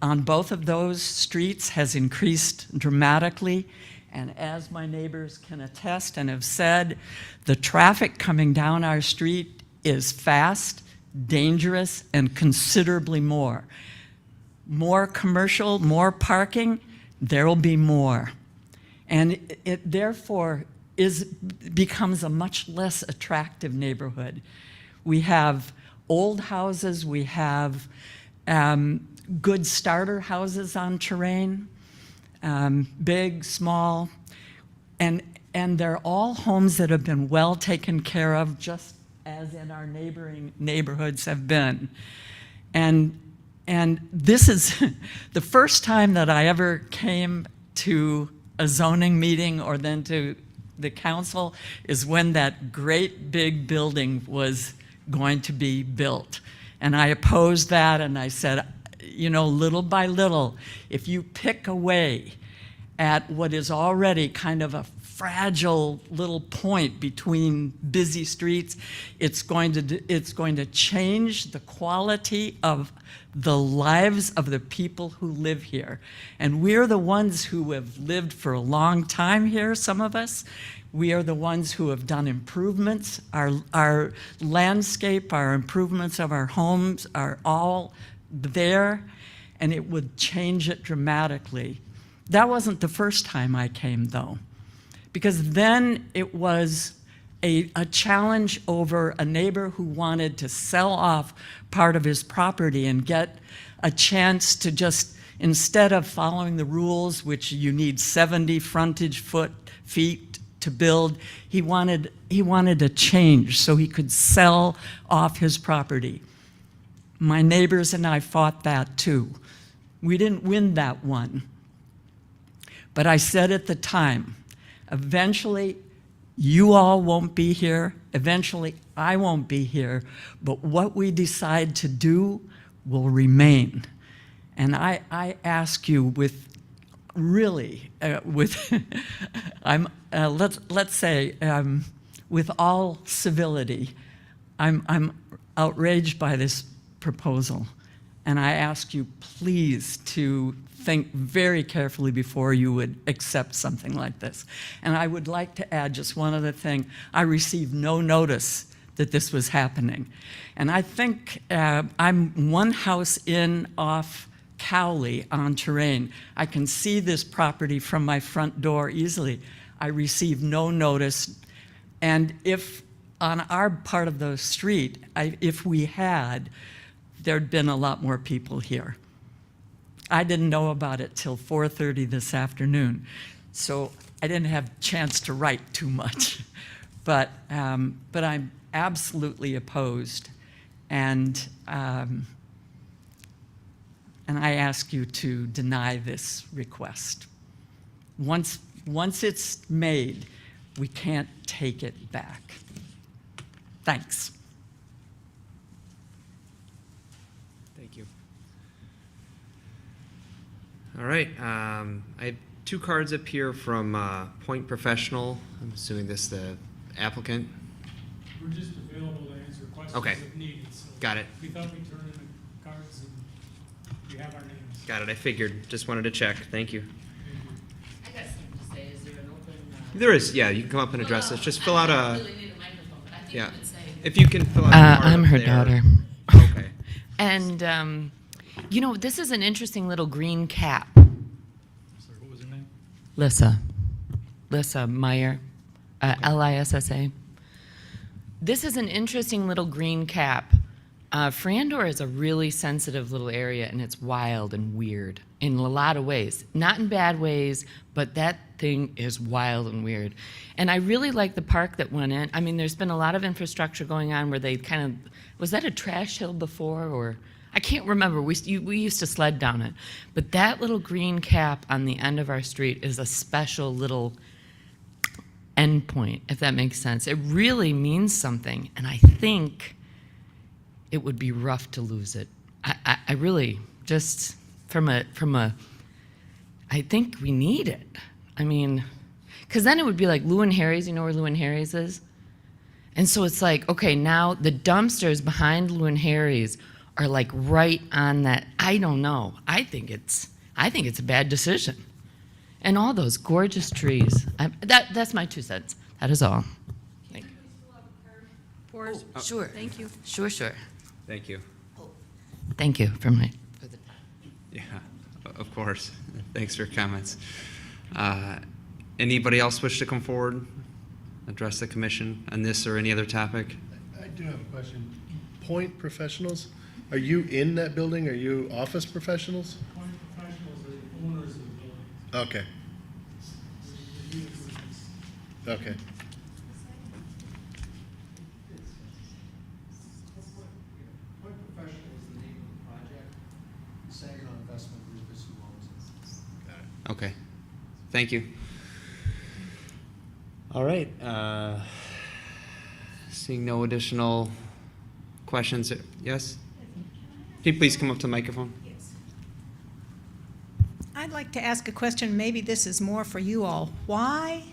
on both of those streets has increased dramatically, and as my neighbors can attest and have said, the traffic coming down our street is fast, dangerous, and considerably more. More commercial, more parking, there will be more. And it therefore becomes a much less attractive neighborhood. We have old houses, we have good starter houses on Touraine, big, small, and they're all homes that have been well taken care of, just as in our neighboring neighborhoods have been. And this is the first time that I ever came to a zoning meeting or then to the council is when that great big building was going to be built. And I opposed that, and I said, you know, little by little, if you pick away at what is already kind of a fragile little point between busy streets, it's going to change the quality of the lives of the people who live here. And we're the ones who have lived for a long time here, some of us. We are the ones who have done improvements. Our landscape, our improvements of our homes are all there, and it would change it dramatically. That wasn't the first time I came, though, because then it was a challenge over a neighbor who wanted to sell off part of his property and get a chance to just, instead of following the rules, which you need 70 frontage feet to build, he wanted a change so he could sell off his property. My neighbors and I fought that too. We didn't win that one. But I said at the time, eventually you all won't be here, eventually I won't be here, but what we decide to do will remain. And I ask you with really, let's say, with all civility, I'm outraged by this proposal, and I ask you please to think very carefully before you would accept something like this. And I would like to add just one other thing. I received no notice that this was happening. And I think I'm one house in off Cowley on Touraine. I can see this property from my front door easily. I received no notice. And if on our part of the street, if we had, there'd been a lot more people here. I didn't know about it till 4:30 this afternoon, so I didn't have a chance to write too much. But I'm absolutely opposed, and I ask you to deny this request. Once it's made, we can't take it back. Thanks. Thank you. All right, I have 2 cards up here from Point Professional. I'm assuming this is the applicant. We're just available to answer questions Okay. if needed. So Got it. we thought we'd turn in the cards and we have our names. Got it, I figured. Just wanted to check. Thank you. I got something to say. Is there an open? There is, yeah, you can come up and address this. Just fill out I a, don't really need a microphone, but I Yeah. If you can fill out the part I'm up her there. daughter. Okay. And, you know, this is an interesting little green cap. Sorry, what was her name? Lissa Meyer, Lissa. This is an interesting little green cap. Frandor is a really sensitive little area, and it's wild and weird in a lot of ways. Not in bad ways, but that thing is wild and weird. And I really like the park that went in. I mean, there's been a lot of infrastructure going on where they kind of, was that a trash hill before, or? I can't remember. We used to sled down it. But that little green cap on the end of our street is a special little endpoint, if that makes sense. It really means something, and I think it would be rough to lose it. I really, just from a, I think we need it. I mean, because then it would be like Lou and Harry's, you know where Lou and Harry's is? And so it's like, okay, now the dumpsters behind Lou and Harry's are like right on that. I don't know. I think it's a bad decision. And all those gorgeous trees. That's my 2 cents. That is all. Thank you. Sure. Thank you. Sure. Thank you. Thank you for my. Yeah, of course. Thanks for your comments. Anybody else wish to come forward, address the commission on this or any other topic? I do have a question. Point professionals, are you in that building? Are you office professionals? Point professionals are the owners of the building. Okay, The users. okay. Point Professional is the name of the project. Saginaw Investment Group is who owns it. Okay, thank you. All right, seeing no additional questions, yes? Can you please come up to the microphone? I'd like to ask a question, maybe this is more for you all. Why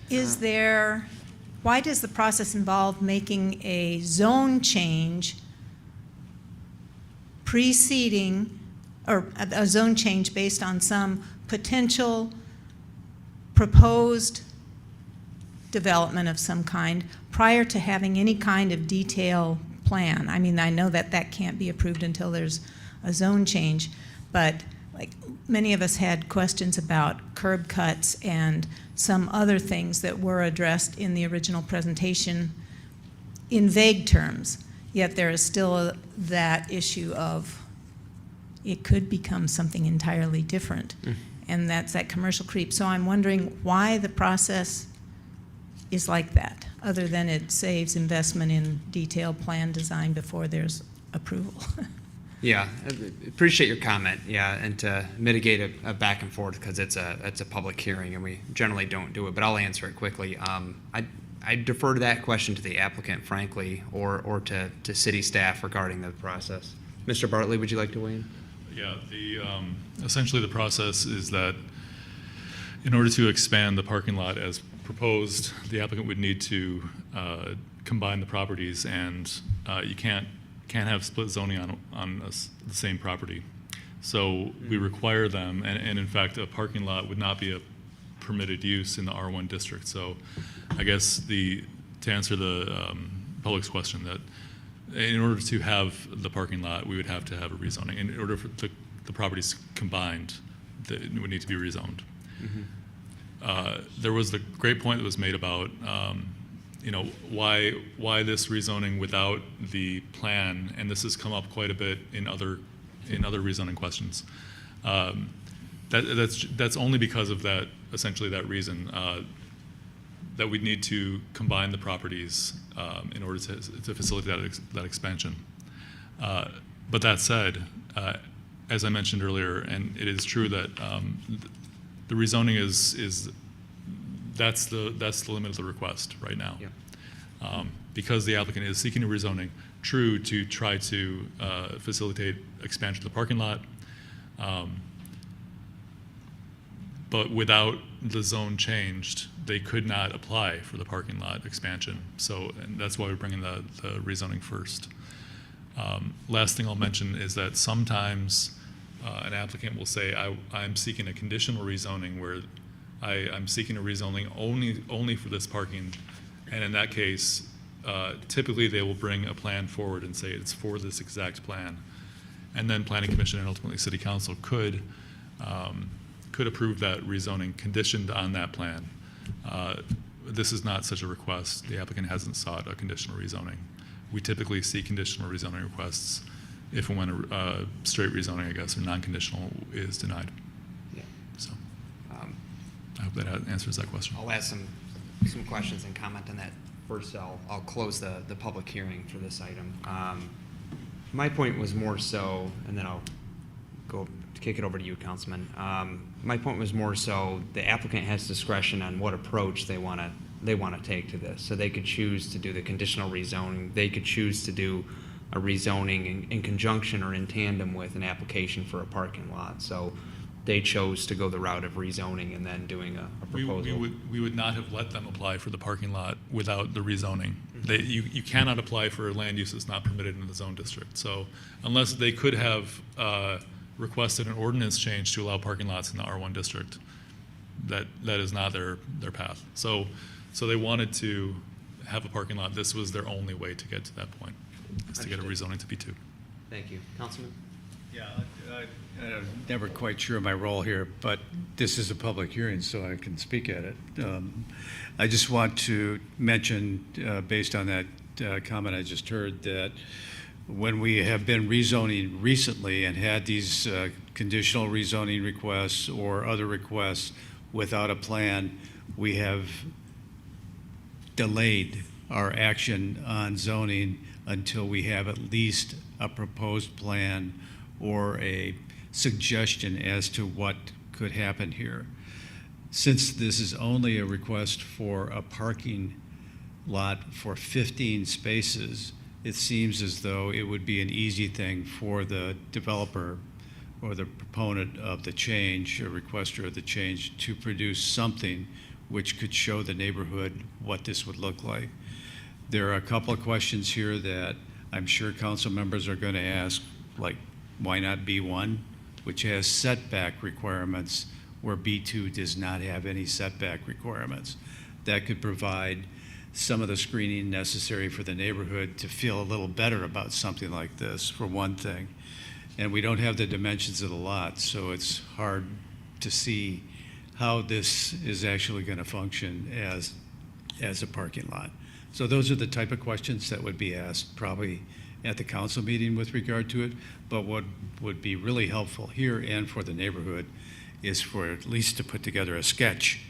does the process involve making a zone change preceding, or a zone change based on some potential proposed development of some kind prior to having any kind of detail plan? I mean, I know that that can't be approved until there's a zone change, but like many of us had questions about curb cuts and some other things that were addressed in the original presentation in vague terms, yet there is still that issue of it could become something entirely different, and that's that commercial creep. So I'm wondering why the process is like that, other than it saves investment in detailed plan design before there's approval. Yeah, appreciate your comment. Yeah, and to mitigate a back and forth because it's a public hearing and we generally don't do it. But I'll answer it quickly. I defer to that question to the applicant, frankly, or to city staff regarding the process. Mr. Bartley, would you like to weigh in? Yeah, essentially the process is that in order to expand the parking lot as proposed, the applicant would need to combine the properties, and you can't have split zoning on the same property. So we require them, and in fact, a parking lot would not be a permitted use in the R1 district. So I guess to answer the public's question, that in order to have the parking lot, we would have to have a rezoning. In order for the properties combined, it would need to be rezoned. There was the great point that was made about why this rezoning without the plan, and this has come up quite a bit in other rezoning questions. That's only because of that, essentially that reason, that we need to combine the properties in order to facilitate that expansion. But that said, as I mentioned earlier, and it is true that the rezoning that's the limit of the request right now. Yeah. Because the applicant is seeking a rezoning, true, to try to facilitate expansion of the parking lot, but without the zone changed, they could not apply for the parking lot expansion. So, and that's why we're bringing the rezoning first. Last thing I'll mention is that sometimes an applicant will say, I'm seeking a conditional rezoning where I'm seeking a rezoning only for this parking And in that case, typically they will bring a plan forward and say it's for this exact plan. And then Planning Commission and ultimately City Council could approve that rezoning conditioned on that plan. This is not such a request. The applicant hasn't sought a conditional rezoning. We typically see conditional rezoning requests if and when a straight rezoning, I guess, or non-conditional is denied. Yeah. So I hope that answers that question. I'll ask some questions and comment on that. First, I'll close the public hearing for this item. My point was more so, and then I'll go to kick it over to you, Councilman. My point was more so the applicant has discretion on what approach they want to take to this. So they could choose to do the conditional rezoning. They could choose to do a rezoning in conjunction or in tandem with an application for a parking lot. So they chose to go the route of rezoning and then doing a proposal. We would not have let them apply for the parking lot without the rezoning. You cannot apply for land use that's not permitted in the zone district. So unless they could have requested an ordinance change to allow parking lots in the R1 district, that is not their path. So they wanted to have a parking lot. This was their only way to get to that point, is to get a rezoning to B2. Thank you. Councilman? Yeah, I'm never quite sure of my role here, but this is a public hearing, so I can speak at it. I just want to mention, based on that comment I just heard, that when we have been rezoning recently and had these conditional rezoning requests or other requests without a plan, we have delayed our action on zoning until we have at least a proposed plan or a suggestion as to what could happen here. Since this is only a request for a parking lot for 15 spaces, it seems as though it would be an easy thing for the developer or the proponent of the change, or requester of the change, to produce something which could show the neighborhood what this would look like. There are a couple of questions here that I'm sure council members are going to ask, like, why not B1, which has setback requirements where B2 does not have any setback requirements? That could provide some of the screening necessary for the neighborhood to feel a little better about something like this, for one thing. And we don't have the dimensions of the lot, so it's hard to see how this is actually going to function as a parking lot. So those are the type of questions that would be asked probably at the council meeting with regard to it. But what would be really helpful here and for the neighborhood is for at least to put together a sketch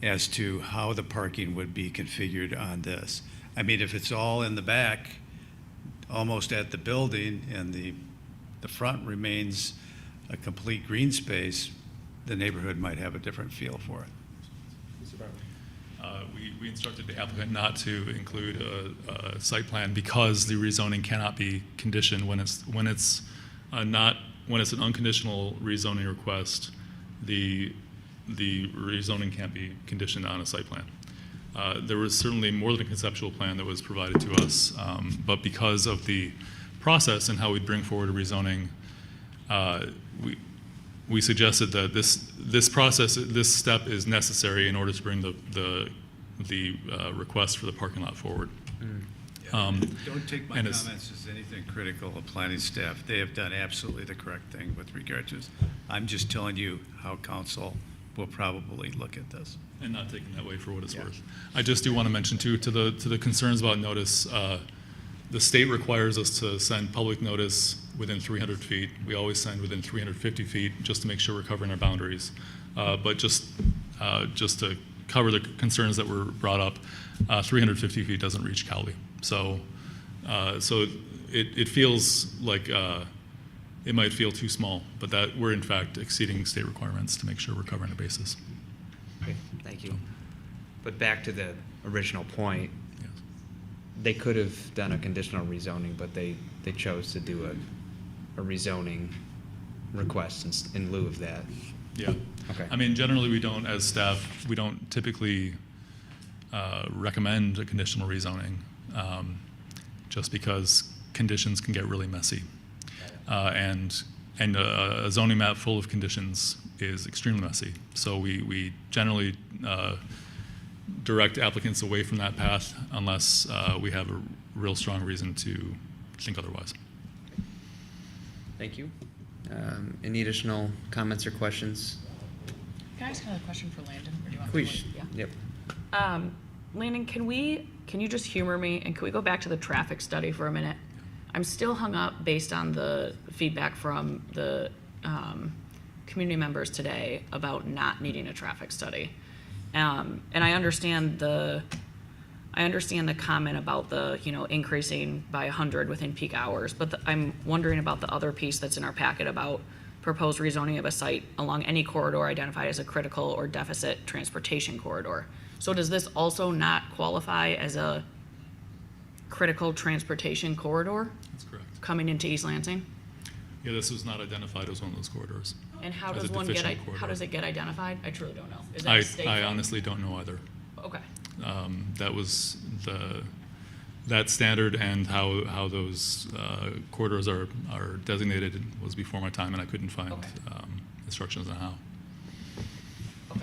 as to how the parking would be configured on this. I mean, if it's all in the back, almost at the building, and the front remains a complete green space, the neighborhood might have a different feel for it. We instructed the applicant not to include a site plan because the rezoning cannot be conditioned when it's an unconditional rezoning request. The rezoning can't be conditioned on a site plan. There was certainly more than a conceptual plan that was provided to us, but because of the process and how we bring forward a rezoning, we suggested that this process, this step is necessary in order to bring the request for the parking lot forward. Don't take my comments as anything critical of planning staff. They have done absolutely the correct thing with regard to this. I'm just telling you how council will probably look at this. And not taking that way for what it's worth. I just do want to mention too, to the concerns about notice, the state requires us to send public notice within 300 feet. We always send within 350 feet just to make sure we're covering our boundaries. But just to cover the concerns that were brought up, 350 feet doesn't reach Cowley. So it feels like it might feel too small, but that we're in fact exceeding state requirements to make sure we're covering the bases. Okay, thank you. But back to the original point, they could have done a conditional rezoning, but they chose to do a rezoning request in lieu of that. Yeah. Okay. I mean, generally we don't, as staff, we don't typically recommend a conditional rezoning just because conditions can get really messy. And a zoning map full of conditions is extremely messy. So we generally direct applicants away from that path unless we have a real strong reason to think otherwise. Thank you. Any additional comments or questions? Can I ask another question for Landon? Or do you want Please. Yeah. Yep. Landon, can you just humor me and can we go back to the traffic study for a minute? I'm still hung up based on the feedback from the community members today about not needing a traffic study. And I understand the comment about the, increasing by 100 within peak hours, but I'm wondering about the other piece that's in our packet about proposed rezoning of a site along any corridor identified as a critical or deficit transportation corridor. So does this also not qualify as a critical transportation corridor That's correct. coming into East Lansing? Yeah, this was not identified as one of those corridors. And how as does a one deficient how corridor. does it get identified? I truly don't know. Is that a state I thing? honestly don't know either. Okay. That was that standard and how those corridors are designated was before my time, and I couldn't find instructions on how. Okay.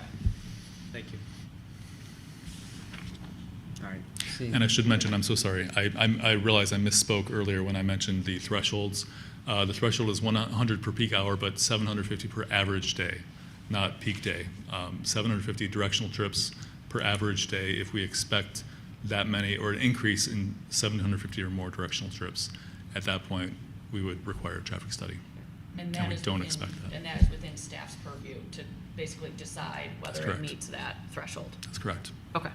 Thank you. All right. And I should mention, I'm so sorry, I realize I misspoke earlier when I mentioned the thresholds. The threshold is 100 per peak hour, but 750 per average day, not peak day. 750 directional trips per average day if we expect that many, or an increase in 750 or more directional trips. At that point, we would require a traffic study. And we don't expect that. And that is within staff's purview to basically decide whether That's it correct. meets that threshold. That's correct. Okay.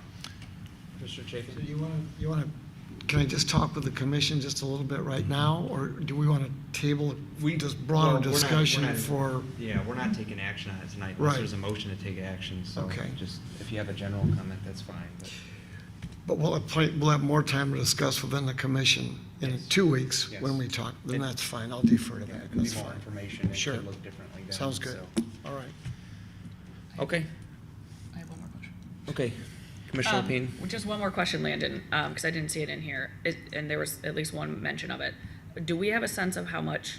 Mr. Chapin? So you want to, can I just talk with the commission just a little bit right now, or do we want to table this broader Well, we're not- discussion we're not- for? Yeah, we're not taking action on it tonight Right. unless there's a motion to take action, so Okay. just, if you have a general comment, that's fine. But we'll have more time to discuss within the commission in Yes. 2 weeks Yes. when we talk, then It- that's fine, I'll defer to Yeah, that, it could be that's more fine. information, it Sure. could look differently then. Sounds good, so. all right. Okay, I have one more question. okay. Commissioner Lapine? Just one more question, Landon, because I didn't see it in here, and there was at least one mention of it. Do we have a sense of how much,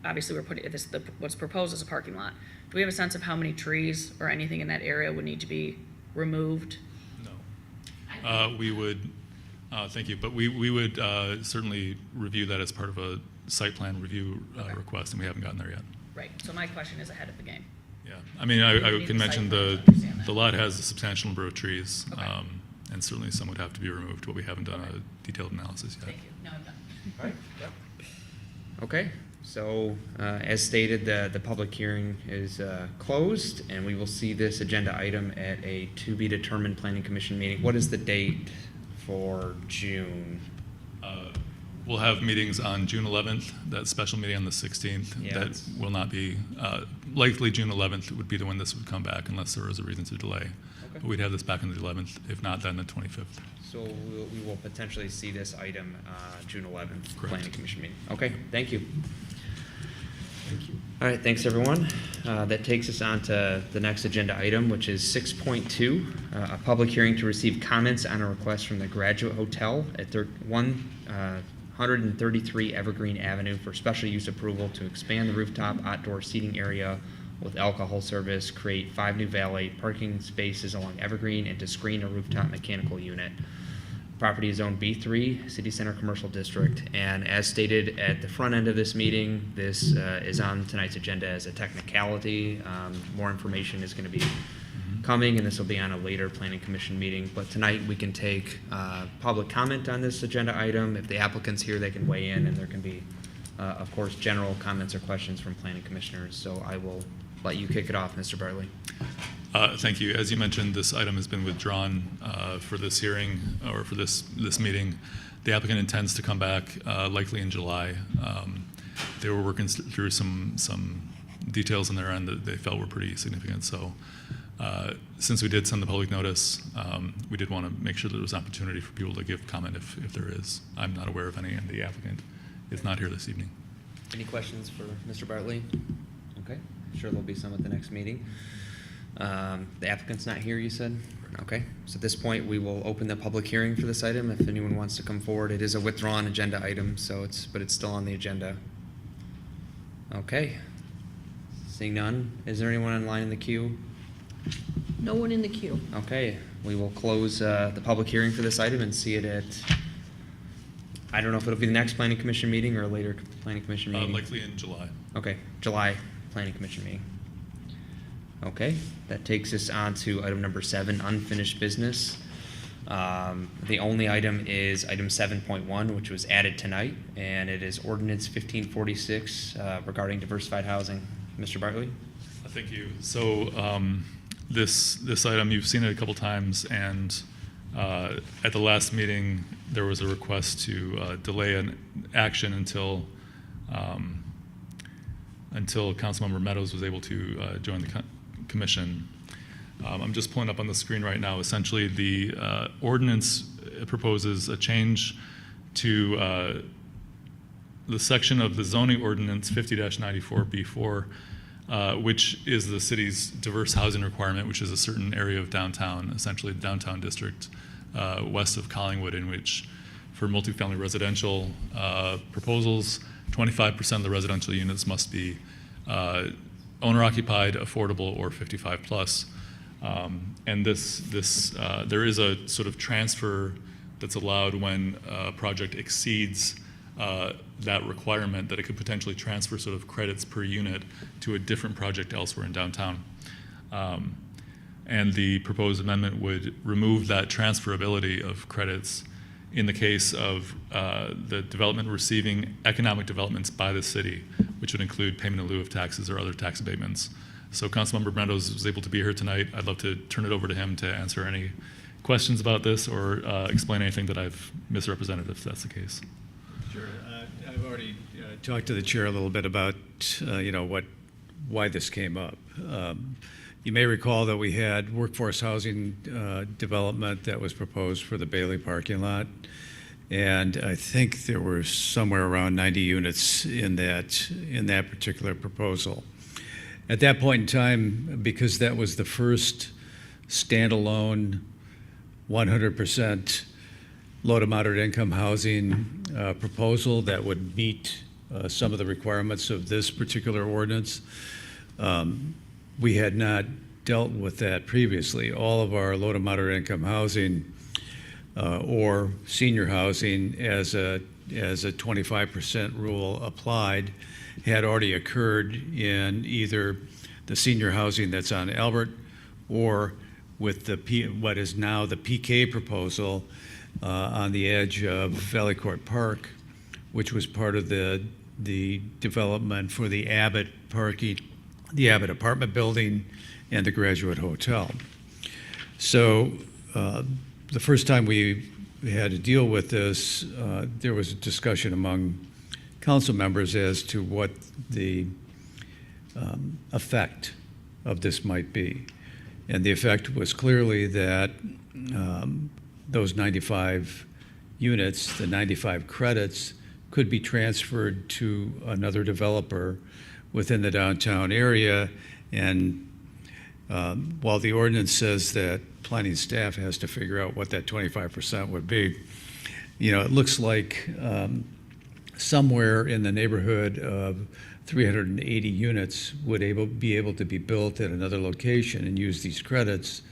obviously we're putting, what's proposed as a parking lot, do we have a sense of how many trees or anything in that area would need to be removed? No. We would, thank you, but we would certainly review that as part of a site plan review request, and we haven't gotten there yet. Right, so my question is ahead of the game. Yeah, I mean, We I need can the mention site plan the to understand that. lot has a substantial number of trees, Okay. and certainly some would have to be removed, but we haven't done a detailed analysis yet. Thank you, no, I'm done. All right, yep. Okay, so as stated, the public hearing is closed, and we will see this agenda item at a to-be-determined planning commission meeting. What is the date for June? We'll have meetings on June 11th, that special meeting on the 16th. Yeah, That it's- will not be, likely June 11th would be the when this would come back unless there was a reason to delay. But we'd have this back on the 11th, if not, then the 25th. So we will potentially see this item June 11th, Correct. planning commission meeting. Okay, thank you. Thank you. All right, thanks, everyone. That takes us on to the next agenda item, which is 6.2, a public hearing to receive comments on a request from the Graduate Hotel at 133 Evergreen Avenue for special use approval to expand the rooftop outdoor seating area with alcohol service, create 5 new valet parking spaces along Evergreen, and to screen a rooftop mechanical unit. Property is zone B3, City Center Commercial District, and as stated at the front end of this meeting, this is on tonight's agenda as a technicality. More information is going to be coming, and this will be on a later planning commission meeting. But tonight, we can take public comment on this agenda item. If the applicant's here, they can weigh in, and there can be, of course, general comments or questions from planning commissioners. So I will let you kick it off, Mr. Bartley. Thank you. As you mentioned, this item has been withdrawn for this hearing, or for this meeting. The applicant intends to come back likely in July. They were working through some details on their end that they felt were pretty significant. So since we did send the public notice, we did want to make sure that there was opportunity for people to give comment if there is. I'm not aware of any, and the applicant is not here this evening. Any questions for Mr. Bartley? Okay, sure there'll be some at the next meeting. The applicant's not here, you said? Okay, so at this point, we will open the public hearing for this item. If anyone wants to come forward, it is a withdrawn agenda item, so but it's still on the agenda. Okay. Seeing none, is there anyone online in the queue? No one in the queue. Okay, we will close the public hearing for this item and see it at, I don't know if it'll be the next planning commission meeting or a later planning commission meeting. Likely in July. Okay, July planning commission meeting. Okay, that takes us on to item number 7, unfinished business. The only item is item 7.1, which was added tonight, and it is ordinance 1546 regarding diversified housing. Mr. Bartley? Thank you. So this item, you've seen it a couple times, and at the last meeting, there was a request to delay an action until Councilmember Meadows was able to join the commission. I'm just pulling up on the screen right now. Essentially, the ordinance proposes a change to the section of the zoning ordinance 50-94B4, which is the city's diverse housing requirement, which is a certain area of downtown, essentially the downtown district west of Collingwood, in which for multifamily residential proposals, 25% of the residential units must be owner-occupied, affordable, or 55 plus. And there is a sort of transfer that's allowed when a project exceeds that requirement, that it could potentially transfer sort of credits per unit to a different project elsewhere in downtown. And the proposed amendment would remove that transferability of credits in the case of the development receiving economic developments by the city, which would include payment in lieu of taxes or other tax abatements. So Councilmember Meadows was able to be here tonight. I'd love to turn it over to him to answer any questions about this or explain anything that I've misrepresented, if that's the case. Sure. I've already talked to the chair a little bit about, why this came up. You may recall that we had workforce housing development that was proposed for the Bailey parking lot. And I think there were somewhere around 90 units in that particular proposal. At that point in time, because that was the first standalone 100% low to moderate income housing proposal that would meet some of the requirements of this particular ordinance, we had not dealt with that previously. All of our low to moderate income housing or senior housing as a 25% rule applied had already occurred in either the senior housing that's on Albert or with what is now the PK proposal on the edge of Valley Court Park, which was part of the development for the Abbott parking, the Abbott apartment building, and the Graduate Hotel. So the first time we had to deal with this, there was a discussion among council members as to what the effect of this might be. And the effect was clearly that those 95 units, the 95 credits, could be transferred to another developer within the downtown area. And while the ordinance says that planning staff has to figure out what that 25% would be, it looks like somewhere in the neighborhood of 380 units would be able to be built at another location and use these credits.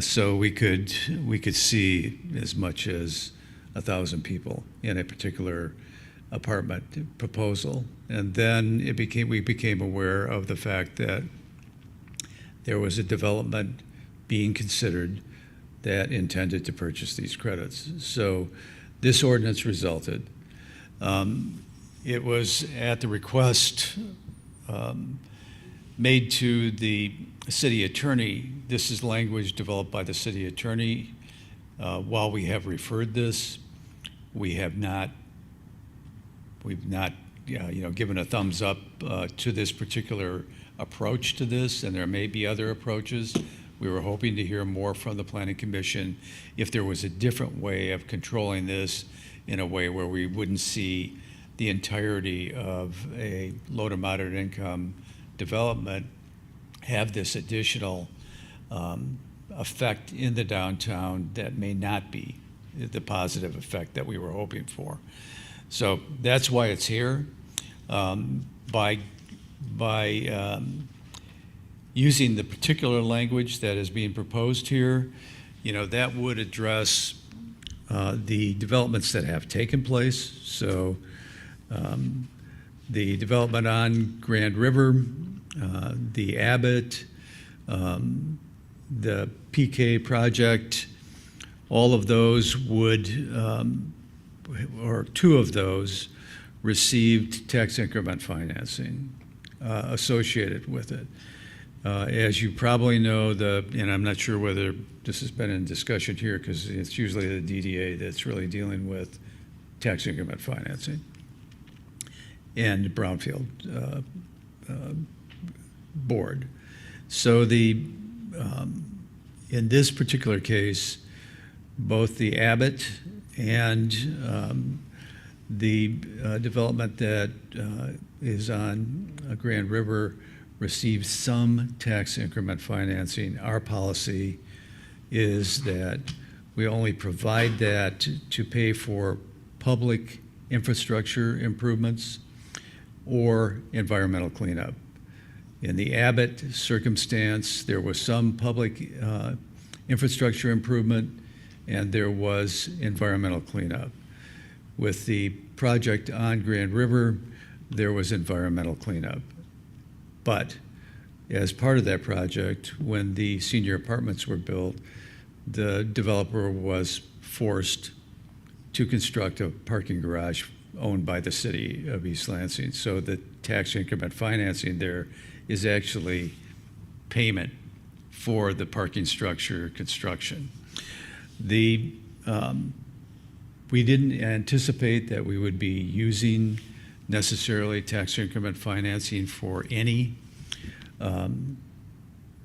So we could see as much as 1,000 people in a particular apartment proposal. And then we became aware of the fact that there was a development being considered that intended to purchase these credits. So this ordinance resulted. It was at the request made to the city attorney. This is language developed by the city attorney. While we have referred this, we've not given a thumbs up to this particular approach to this, and there may be other approaches. We were hoping to hear more from the Planning Commission if there was a different way of controlling this in a way where we wouldn't see the entirety of a low to moderate income development have this additional effect in the downtown that may not be the positive effect that we were hoping for. So that's why it's here. By using the particular language that is being proposed here, that would address the developments that have taken place. So the development on Grand River, the Abbott, the PK project, all of those would, or two of those, received tax increment financing associated with it. As you probably know, and I'm not sure whether this has been in discussion here because it's usually the DDA that's really dealing with tax increment financing and the Brownfield board. So in this particular case, both the Abbott and the development that is on Grand River received some tax increment financing. Our policy is that we only provide that to pay for public infrastructure improvements or environmental cleanup. In the Abbott circumstance, there was some public infrastructure improvement and there was environmental cleanup. With the project on Grand River, there was environmental cleanup. But as part of that project, when the senior apartments were built, the developer was forced to construct a parking garage owned by the city of East Lansing. So the tax increment financing there is actually payment for the parking structure construction. We didn't anticipate that we would be using necessarily tax increment financing for any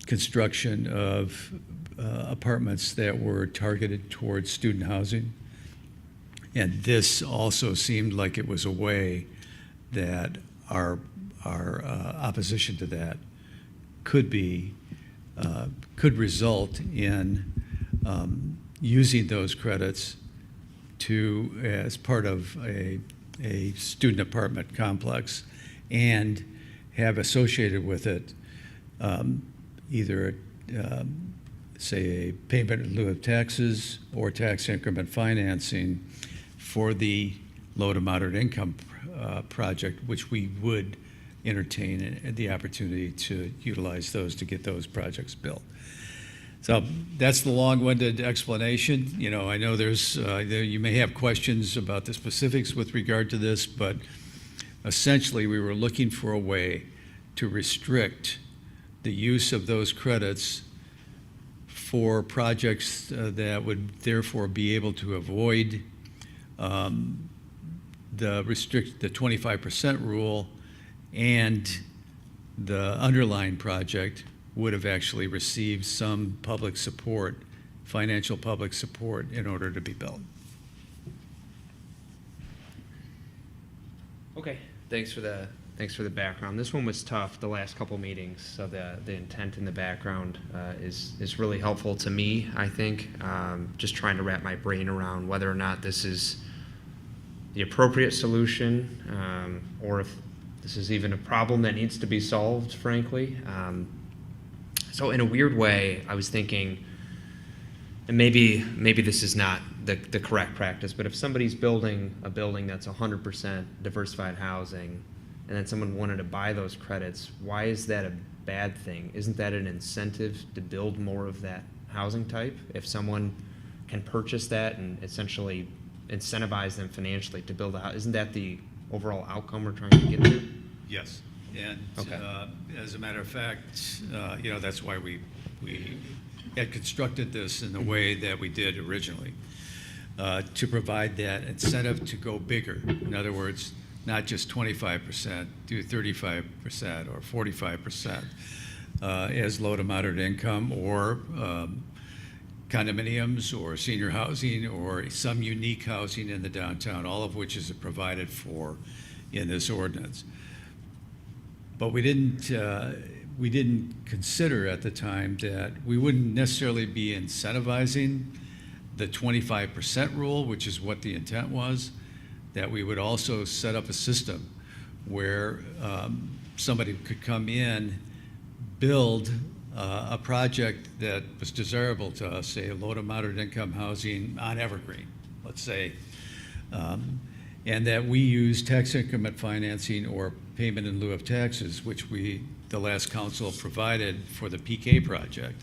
construction of apartments that were targeted towards student housing. And this also seemed like it was a way that our opposition to that could result in using those credits as part of a student apartment complex and have associated with it either say a payment in lieu of taxes or tax increment financing for the low to moderate income project, which we would entertain the opportunity to utilize those to get those projects built. So that's the long-winded explanation. I know you may have questions about the specifics with regard to this, but essentially we were looking for a way to restrict the use of those credits for projects that would therefore be able to avoid the 25% rule, and the underlying project would have actually received some public support, financial public support, in order to be built. Okay, thanks for the background. This one was tough, the last couple meetings, so the intent in the background is really helpful to me, I think. Just trying to wrap my brain around whether or not this is the appropriate solution, or if this is even a problem that needs to be solved, frankly. So in a weird way, I was thinking, and maybe this is not the correct practice, but if somebody's building a building that's 100% diversified housing, and then someone wanted to buy those credits, why is that a bad thing? Isn't that an incentive to build more of that housing type? If someone can purchase that and essentially incentivize them financially to build a house, isn't that the overall outcome we're trying to get to? Yes. And Okay. as a matter of fact, that's why we had constructed this in the way that we did originally, to provide that incentive to go bigger. In other words, not just 25%, do 35% or 45% as low to moderate income, or condominiums or senior housing or some unique housing in the downtown, all of which is provided for in this ordinance. But we didn't consider at the time that we wouldn't necessarily be incentivizing the 25% rule, which is what the intent was, that we would also set up a system where somebody could come in, build a project that was desirable to us, say low to moderate income housing on Evergreen, let's say, and that we use tax increment financing or payment in lieu of taxes, which the last council provided for the PK project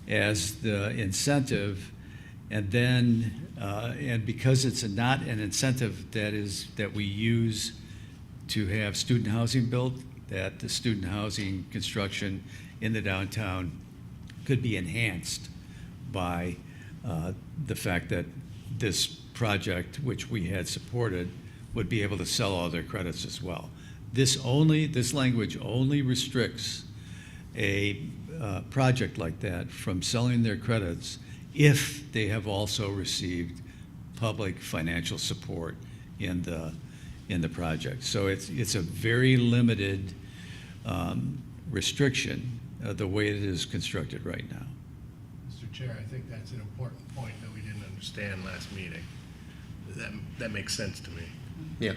as the incentive, and then, and because it's not an incentive that we use to have student housing built, that the student housing construction in the downtown could be enhanced by the fact that this project, which we had supported, would be able to sell all their credits as well. This language only restricts a project like that from selling their credits if they have also received public financial support in the project. So it's a very limited restriction the way it is constructed right now. Mr. Chair, I think that's an important point that we didn't understand last meeting. That makes sense to me. Yeah.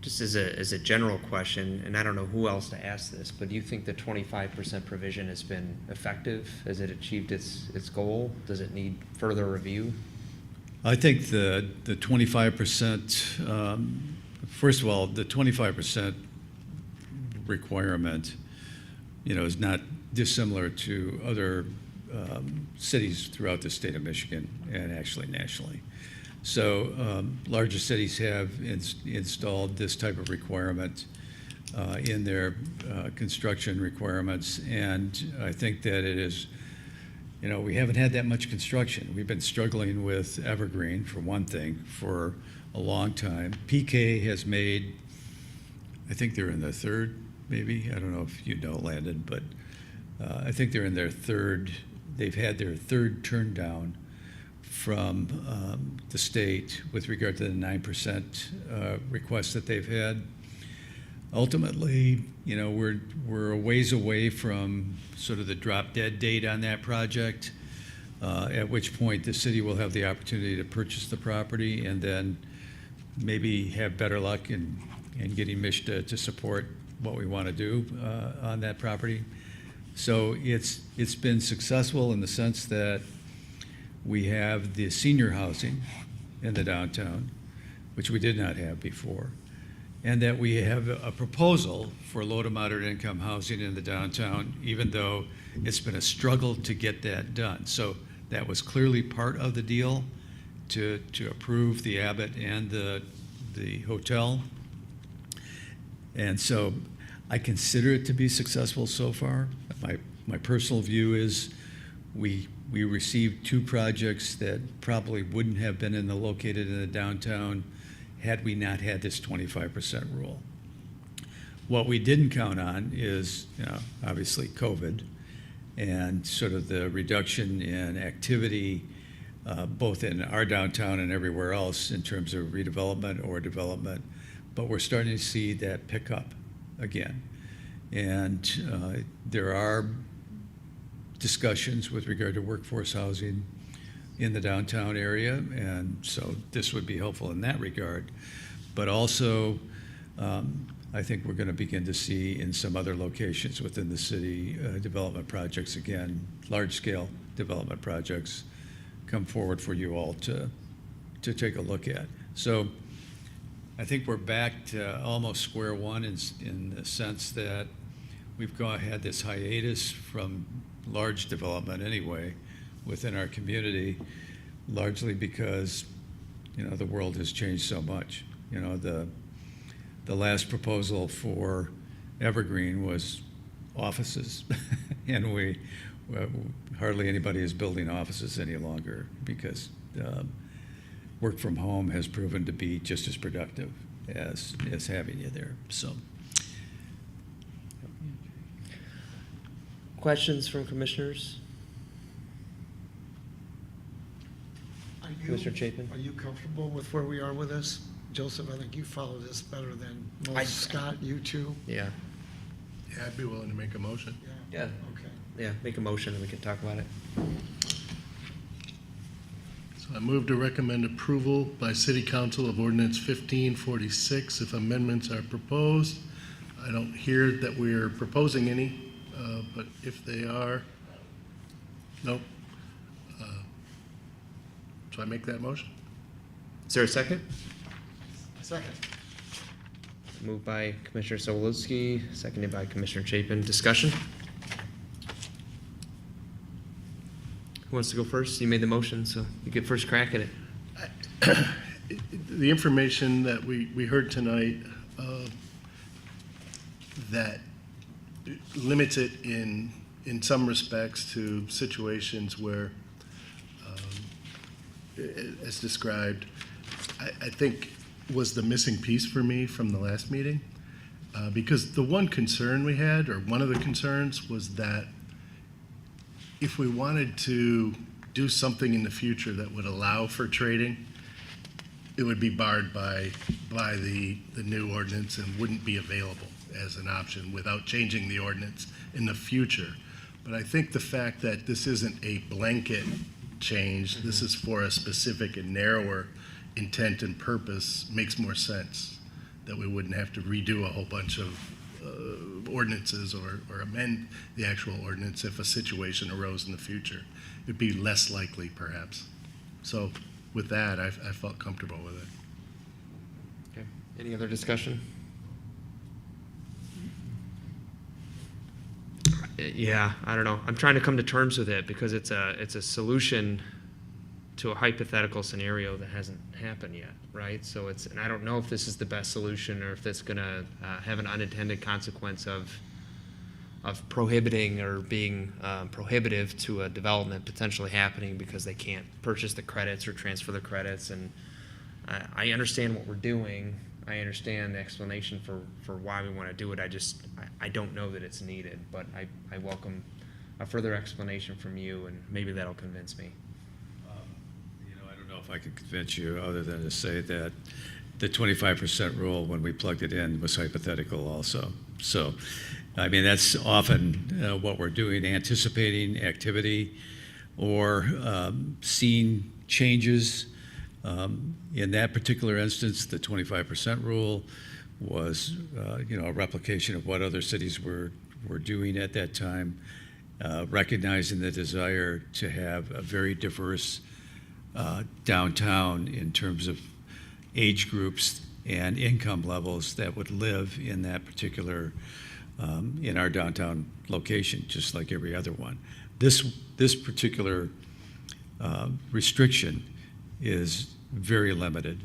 Just as a general question, and I don't know who else to ask this, but do you think the 25% provision has been effective? Has it achieved its goal? Does it need further review? I think the 25%, first of all, the 25% requirement, is not dissimilar to other cities throughout the state of Michigan and actually nationally. So larger cities have installed this type of requirement in their construction requirements, and I think that it is, we haven't had that much construction. We've been struggling with Evergreen, for one thing, for a long time. PK has made, I think they're in the third, maybe, I don't know if you know, Landon, but I think they're in their third, they've had their third turn down from the state with regard to the 9% request that they've had. Ultimately, we're a ways away from sort of the drop dead date on that project, at which point the city will have the opportunity to purchase the property and then maybe have better luck in getting Mich to support what we want to do on that property. So it's been successful in the sense that we have the senior housing in the downtown, which we did not have before, and that we have a proposal for low to moderate income housing in the downtown, even though it's been a struggle to get that done. So that was clearly part of the deal to approve the Abbott and the hotel. And so I consider it to be successful so far. My personal view is we received two projects that probably wouldn't have been located in the downtown had we not had this 25% rule. What we didn't count on is, obviously COVID and sort of the reduction in activity both in our downtown and everywhere else in terms of redevelopment or development. But we're starting to see that pick up again. And there are discussions with regard to workforce housing in the downtown area, and so this would be helpful in that regard. But also, I think we're going to begin to see in some other locations within the city development projects, again, large-scale development projects, come forward for you all to take a look at. So I think we're back to almost square one in the sense that we've had this hiatus from large development anyway within our community, largely because the world has changed so much. The last proposal for Evergreen was offices, and hardly anybody is building offices any longer because work from home has proven to be just as productive as having you there. So. Questions from commissioners? Commissioner Chapin? Are you comfortable with where we are with this? Joseph, I think you follow this better than most. Scott, you too? Yeah. Yeah, I'd be willing to make a motion. Yeah. Okay. Yeah, make a motion and we can talk about it. So I move to recommend approval by City Council of Ordinance 1546 if amendments are proposed I don't hear that we're proposing any, but if they are, no. So I make that motion? Is there a second? Second. Moved by Commissioner Sobolewski, seconded by Commissioner Chapin. Discussion? Who wants to go first? You made the motion, so you get first crack at it. The information that we heard tonight, that limits it in some respects to situations where, as described, I think was the missing piece for me from the last meeting. Because the one concern we had, or one of the concerns, was that if we wanted to do something in the future that would allow for trading, it would be barred by the new ordinance and wouldn't be available as an option without changing the ordinance in the future. But I think the fact that this isn't a blanket change, this is for a specific and narrower intent and purpose, makes more sense. That we wouldn't have to redo a whole bunch of ordinances or amend the actual ordinance if a situation arose in the future. It'd be less likely, perhaps. So with that, I felt comfortable with it. Okay. Any other discussion? Yeah, I don't know. I'm trying to come to terms with it because it's a solution to a hypothetical scenario that hasn't happened yet, right? So and I don't know if this is the best solution or if that's gonna have an unintended consequence of prohibiting or being prohibitive to a development potentially happening because they can't purchase the credits or transfer the credits. And I understand what we're doing. I understand the explanation for why we want to do it. I don't know that it's needed, but I welcome a further explanation from you, and maybe that'll convince me. I don't know if I can convince you other than to say that the 25% rule, when we plugged it in, was hypothetical also. So, I mean, that's often what we're doing, anticipating activity or seeing changes. In that particular instance, the 25% rule was, a replication of what other cities were doing at that time, recognizing the desire to have a very diverse downtown in terms of age groups and income levels that would live in that particular, in our downtown location, just like every other one. This particular restriction is very limited,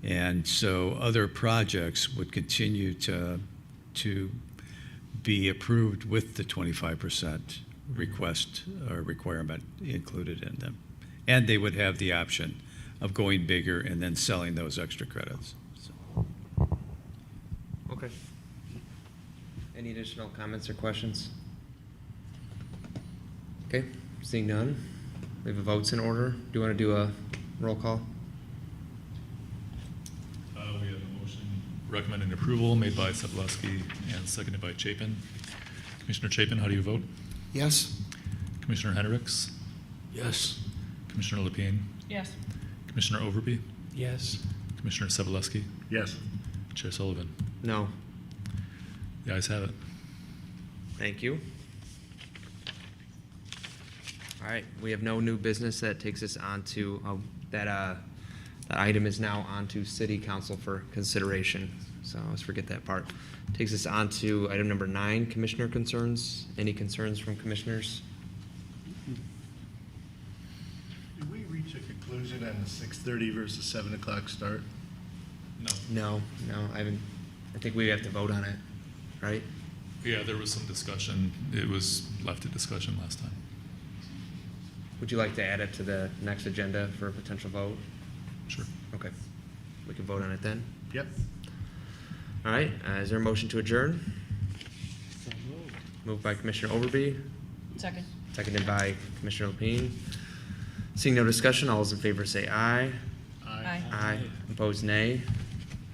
and so other projects would continue to be approved with the 25% request or requirement included in them. And they would have the option of going bigger and then selling those extra credits. So. Okay. Any additional comments or questions? Okay, seeing none. We have a votes in order. Do you want to do a roll call? We have a motion recommending approval made by Sobolewski and seconded by Chapin. Commissioner Chapin, how do you vote? Yes? Commissioner Hendricks? Yes. Commissioner Lepine? Yes. Commissioner Overbey? Yes. Commissioner Sobolewski? Yes. Chair Sullivan? No. The ayes have it. Thank you. All right, we have no new business. That takes us on to, that item is now on to City Council for consideration. So let's forget that part. Takes us on to item number 9, Commissioner concerns. Any concerns from commissioners? Did we reach a conclusion on the 6:30 versus 7 o'clock start? No. No, I haven't. I think we have to vote on it, right? Yeah, there was some discussion. It was left to discussion last time. Would you like to add it to the next agenda for a potential vote? Sure. Okay. We can vote on it then. Yep. All right, is there a motion to adjourn? Moved by Commissioner Overbey, Second. seconded by Commissioner Lepine. Seeing no discussion, all those in favor say aye. Aye. Aye. Opposed, nay.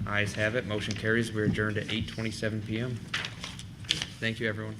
Ayes have it. Motion carries. We're adjourned at 8:27 PM. Thank you, everyone.